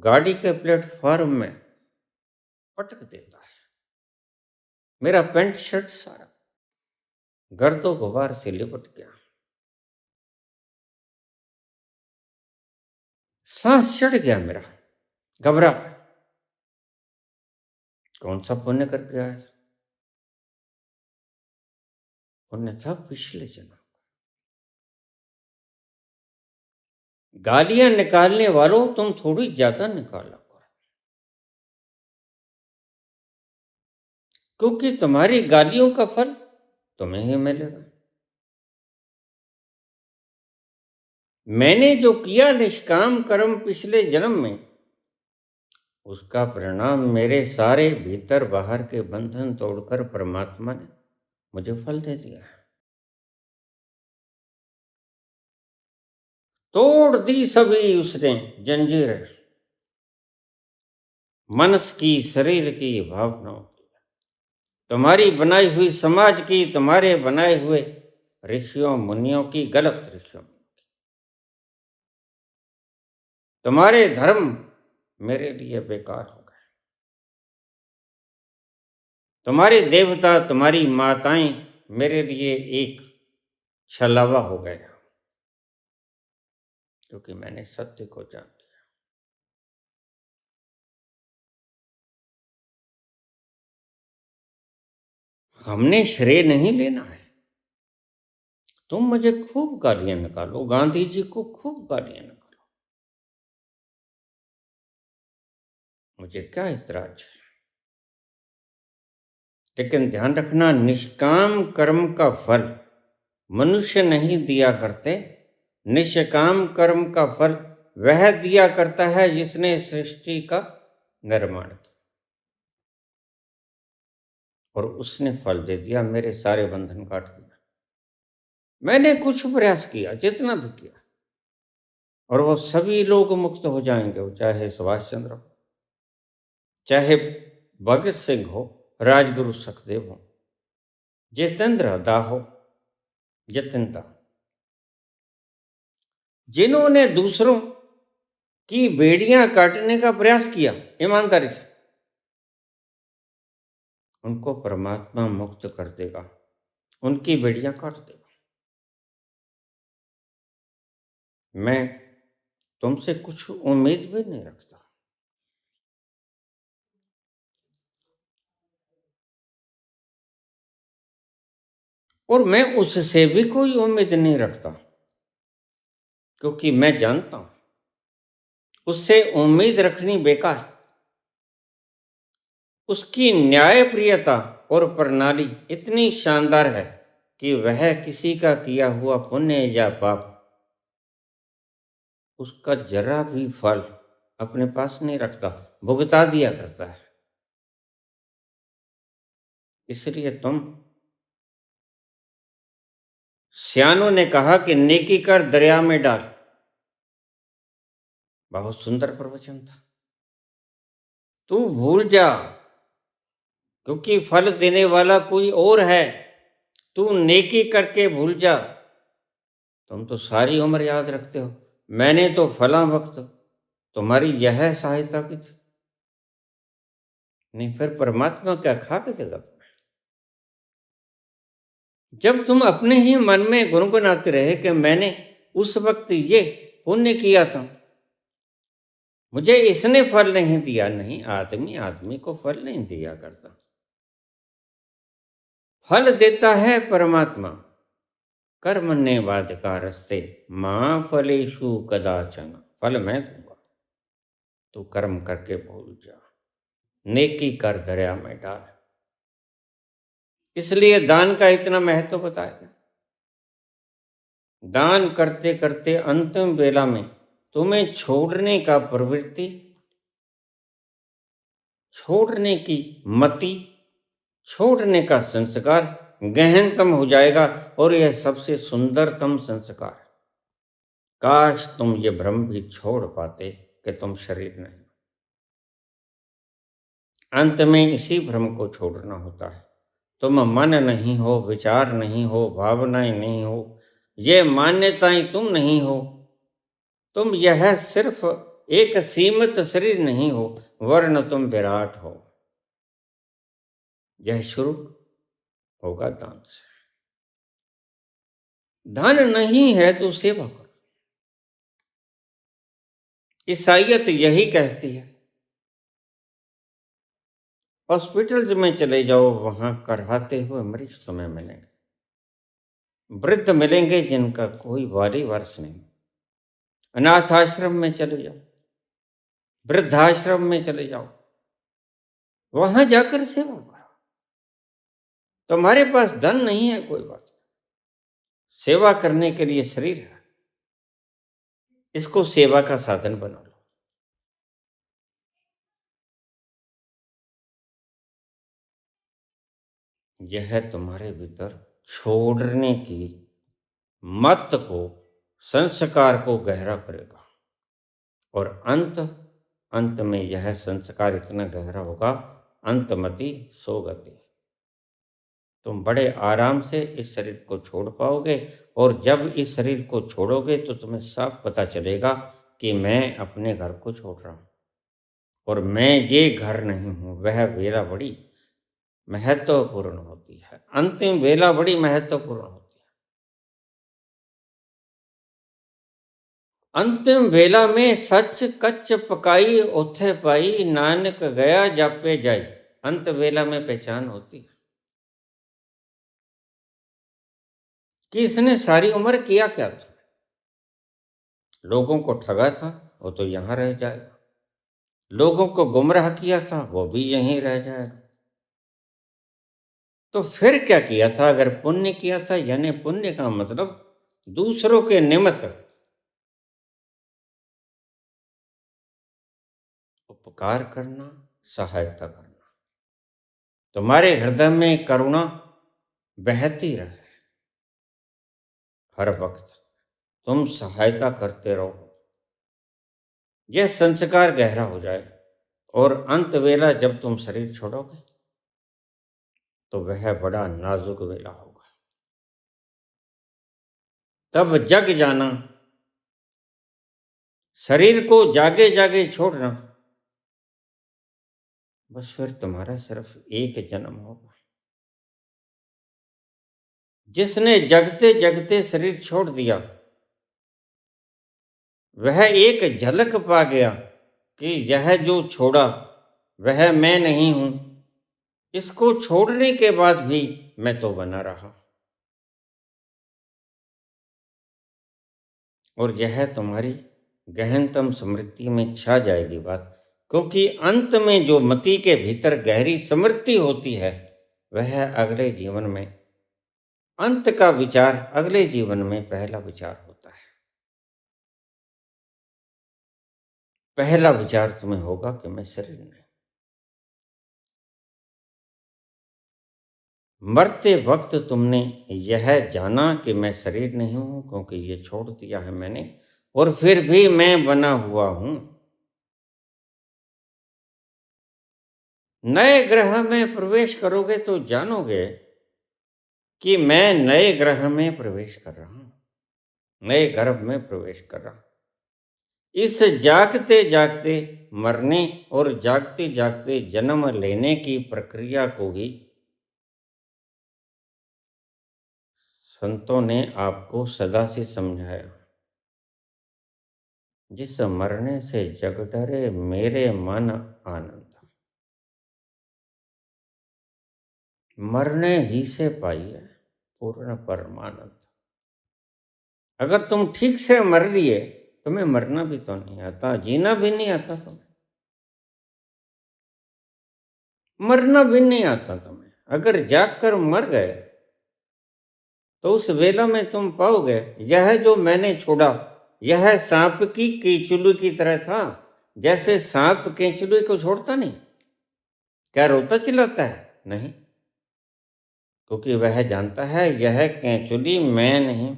गाड़ी के प्लेटफॉर्म में पटक देता है। मेरा पैंट शर्ट सारा गर्दो गुबार से लिपट गया, सांस चढ़ गया मेरा, घबरा। कौन सा पुण्य करके आया था? पुण्य था पिछले जन्म। गालियां निकालने वालों, तुम थोड़ी ज्यादा निकाला करो, क्योंकि तुम्हारी गालियों का फल तुम्हें ही मिलेगा। मैंने जो किया निष्काम कर्म पिछले जन्म में, उसका परिणाम मेरे सारे भीतर बाहर के बंधन तोड़कर परमात्मा ने मुझे फल दे दिया है। तोड़ दी सभी उसने जंजीरें, मनस की, शरीर की, भावनाओं की, तुम्हारी बनाई हुई समाज की, तुम्हारे बनाए हुए ऋषियों मुनियों की, गलत ऋषियों, तुम्हारे धर्म मेरे लिए बेकार हो गए, तुम्हारे देवता, तुम्हारी माताएं मेरे लिए एक छलावा हो गया, क्योंकि मैंने सत्य को जान लिया। हमने श्रेय नहीं लेना है। तुम मुझे खूब गालियां निकालो, गांधी जी को खूब गालियां निकालो, मुझे क्या इतराज है। लेकिन ध्यान रखना, निष्काम कर्म का फल मनुष्य नहीं दिया करते। निष्काम कर्म का फल वह दिया करता है जिसने सृष्टि का निर्माण किया, और उसने फल दे दिया, मेरे सारे बंधन काट दिया। मैंने कुछ प्रयास किया, जितना भी किया, और वो सभी लोग मुक्त हो जाएंगे, वो चाहे सुभाष चंद्र हो, चाहे भगत सिंह हो, राजगुरु सुखदेव हो, जितेंद्र दा हो, जतिनता, जिन्होंने दूसरों की बेड़ियां काटने का प्रयास किया ईमानदारी से, उनको परमात्मा मुक्त कर देगा, उनकी बेड़ियां काट देगा। मैं तुमसे कुछ उम्मीद भी नहीं रखता, और मैं उससे भी कोई उम्मीद नहीं रखता, क्योंकि मैं जानता हूं उससे उम्मीद रखनी बेकार। उसकी न्यायप्रियता और प्रणाली इतनी शानदार है कि वह किसी का किया हुआ पुण्य या पाप, उसका जरा भी फल अपने पास नहीं रखता, भुगता दिया करता है। इसलिए तुम, सियानों ने कहा कि नेकी कर दरिया में डाल, बहुत सुंदर प्रवचन था। तू भूल जा, क्योंकि फल देने वाला कोई और है, तू नेकी करके भूल जा। तुम तो सारी उम्र याद रखते हो, मैंने तो फला वक्त तुम्हारी यह सहायता की थी। नहीं, फिर परमात्मा क्या खा के देगा तुम्हें? जब तुम अपने ही मन में गुनगुनाते रहे कि मैंने उस वक्त ये पुण्य किया था, मुझे इसने फल नहीं दिया। नहीं, आदमी आदमी को फल नहीं दिया करता, फल देता है परमात्मा। कर्मण्येवाधिकारस्ते मां फलेषु कदाचन, फल मैं दूंगा, तू कर्म करके भूल जा, नेकी कर दरिया में डाल। इसलिए दान का इतना महत्व बताया गया। दान करते करते अंतिम वेला में तुम्हें छोड़ने का प्रवृत्ति, छोड़ने की मति, छोड़ने का संस्कार गहनतम हो जाएगा और यह सबसे सुंदरतम संस्कार। काश तुम ये भ्रम भी छोड़ पाते कि तुम शरीर नहीं। अंत में इसी भ्रम को छोड़ना होता है। तुम मन नहीं हो, विचार नहीं हो, भावनाएं नहीं हो, ये मान्यताएं तुम नहीं हो। तुम यह सिर्फ एक सीमित शरीर नहीं हो, वरन तुम विराट हो। यह शुरू होगा दान से। धन नहीं है तो सेवा करो। ईसाइयत यही कहती है। हॉस्पिटल में चले जाओ, वहां कराते हुए मरीज तुम्हें मिलेंगे। वृद्ध मिलेंगे जिनका कोई वारी वारस नहीं। अनाथ आश्रम में चले जाओ, वृद्धाश्रम में चले जाओ, वहां जाकर सेवा करो। तुम्हारे पास धन नहीं है, कोई बात नहीं, सेवा करने के लिए शरीर है, इसको सेवा का साधन बना लो। यह तुम्हारे भीतर छोड़ने की मत को, संस्कार को गहरा करेगा और अंत में यह संस्कार इतना गहरा होगा, अंतमति सोगति। तुम बड़े आराम से इस शरीर को छोड़ पाओगे और जब इस शरीर को छोड़ोगे तो तुम्हें साफ पता चलेगा कि मैं अपने घर को छोड़ रहा हूं और मैं ये घर नहीं हूं। वह वेला बड़ी महत्वपूर्ण होती है, अंतिम वेला बड़ी महत्वपूर्ण होती है। अंतिम वेला में सच कच्च पकाई ओथे पाई, नानक गया जापे जाई। अंत वेला में पहचान होती है कि इसने सारी उम्र किया क्या था। लोगों को ठगा था, वो तो यहां रह जाएगा। लोगों को गुमराह किया था, वो भी यहीं रह जाएगा। तो फिर क्या किया था? अगर पुण्य किया था, यानी पुण्य का मतलब दूसरों के निमित्त उपकार करना, सहायता करना। तुम्हारे हृदय में करुणा बहती रहे हर वक्त, तुम सहायता करते रहो। यह संस्कार गहरा हो जाए और अंत वेला जब तुम शरीर छोड़ोगे तो वह बड़ा नाजुक वेला होगा। तब जग जाना, शरीर को जागे जागे छोड़ना, बस फिर तुम्हारा सिर्फ एक जन्म होगा। जिसने जगते जगते शरीर छोड़ दिया, वह एक झलक पा गया कि यह जो छोड़ा वह मैं नहीं हूं। इसको छोड़ने के बाद भी मैं तो बना रहा। और यह तुम्हारी गहनतम स्मृति में छा जाएगी बात, क्योंकि अंत में जो मति के भीतर गहरी स्मृति होती है, वह अगले जीवन में, अंत का विचार अगले जीवन में पहला विचार होता है। पहला विचार तुम्हें होगा कि मैं शरीर नहीं। मरते वक्त तुमने यह जाना कि मैं शरीर नहीं हूं, क्योंकि ये छोड़ दिया है मैंने, और फिर भी मैं बना हुआ हूं। नए ग्रह में प्रवेश करोगे तो जानोगे कि मैं नए ग्रह में प्रवेश कर रहा हूं, नए गर्भ में प्रवेश कर रहा हूं। इस जागते जागते मरने और जागते जागते जन्म लेने की प्रक्रिया को ही संतों ने आपको सदा से समझाया। जिस मरने से जग डरे मेरे मन आनंद, मरने ही से पाइए पूर्ण परमानंद। अगर तुम ठीक से मर लिए, तुम्हें मरना भी तो नहीं आता, जीना भी नहीं आता, तुम्हें मरना भी नहीं आता। तुम्हें अगर जाग कर मर गए तो उस वेला में तुम पाओगे यह जो मैंने छोड़ा, यह सांप की केंचुली की तरह था। जैसे सांप केंचुली को छोड़ता नहीं, क्या रोता चिल्लाता है? नहीं, क्योंकि वह जानता है यह कैंचुली मैं नहीं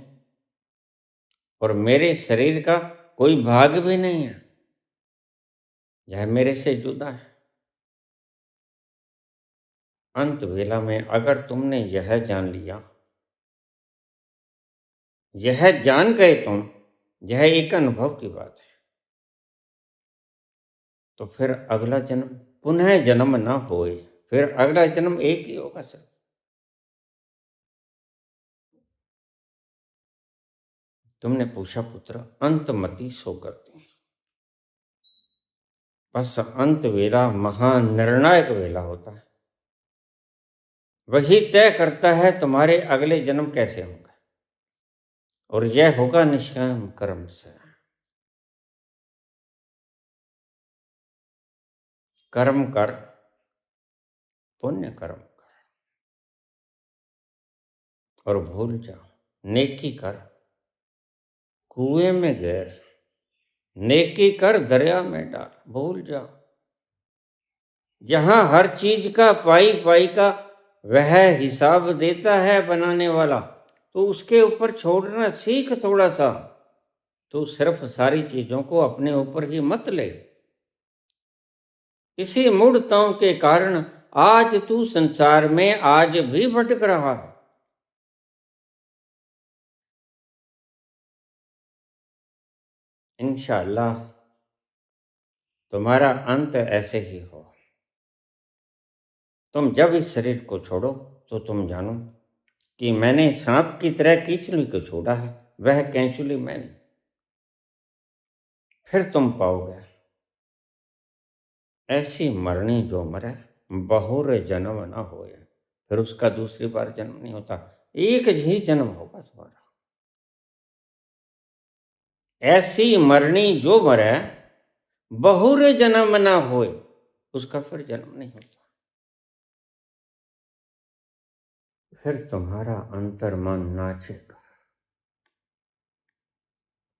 और मेरे शरीर का कोई भाग भी नहीं है, यह मेरे से जुदा है। अंत वेला में अगर तुमने यह जान लिया, यह जान गए तुम, यह एक अनुभव की बात है, तो फिर अगला जन्म पुनः जन्म न होए, फिर अगला जन्म एक ही होगा सर। तुमने पूछा पुत्र अंतमति सो करती है। बस अंत वेला महानिर्णायक वेला होता है, वही तय करता है तुम्हारे अगले जन्म कैसे होंगे, और यह होगा निष्काम कर्म से। कर्म कर, पुण्य कर्म कर और भूल जाओ, नेकी कर, कुएं में गिर, नेकी कर दरिया में डाल, भूल जाओ। जहां हर चीज का पाई पाई का वह हिसाब देता है बनाने वाला, तो उसके ऊपर छोड़ना सीख थोड़ा सा। तो सिर्फ सारी चीजों को अपने ऊपर ही मत ले। इसी मूढ़ताओं के कारण आज तू संसार में आज भी भटक रहा है। इंशाअल्लाह तुम्हारा अंत ऐसे ही हो। तुम जब इस शरीर को छोड़ो तो तुम जानो कि मैंने सांप की तरह कीचुली को छोड़ा है, वह कैंचुली मैंने। फिर तुम पाओगे ऐसी मरनी जो मरे बहुरे जन्म न होए, फिर उसका दूसरी बार जन्म नहीं होता, एक ही जन्म होगा तुम्हारा। ऐसी मरनी जो मरे बहुरे जन्म न होए, उसका फिर जन्म नहीं होता। फिर तुम्हारा अंतर्मन नाचेगा।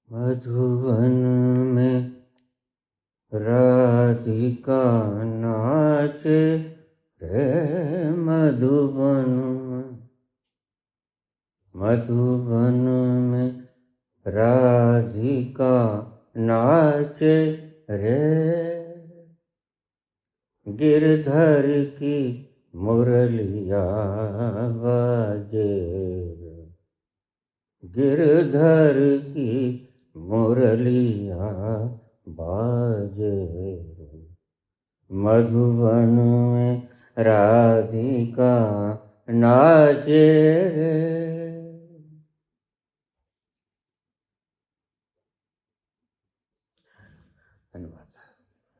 मधुवन में राधिका नाचे रे, मधुवन में, मधुवन में राधिका नाचे रे, गिरधर की मुरलिया बाजे, गिरधर की मुरलिया बाजे, मधुवन में राधिका नाचे रे।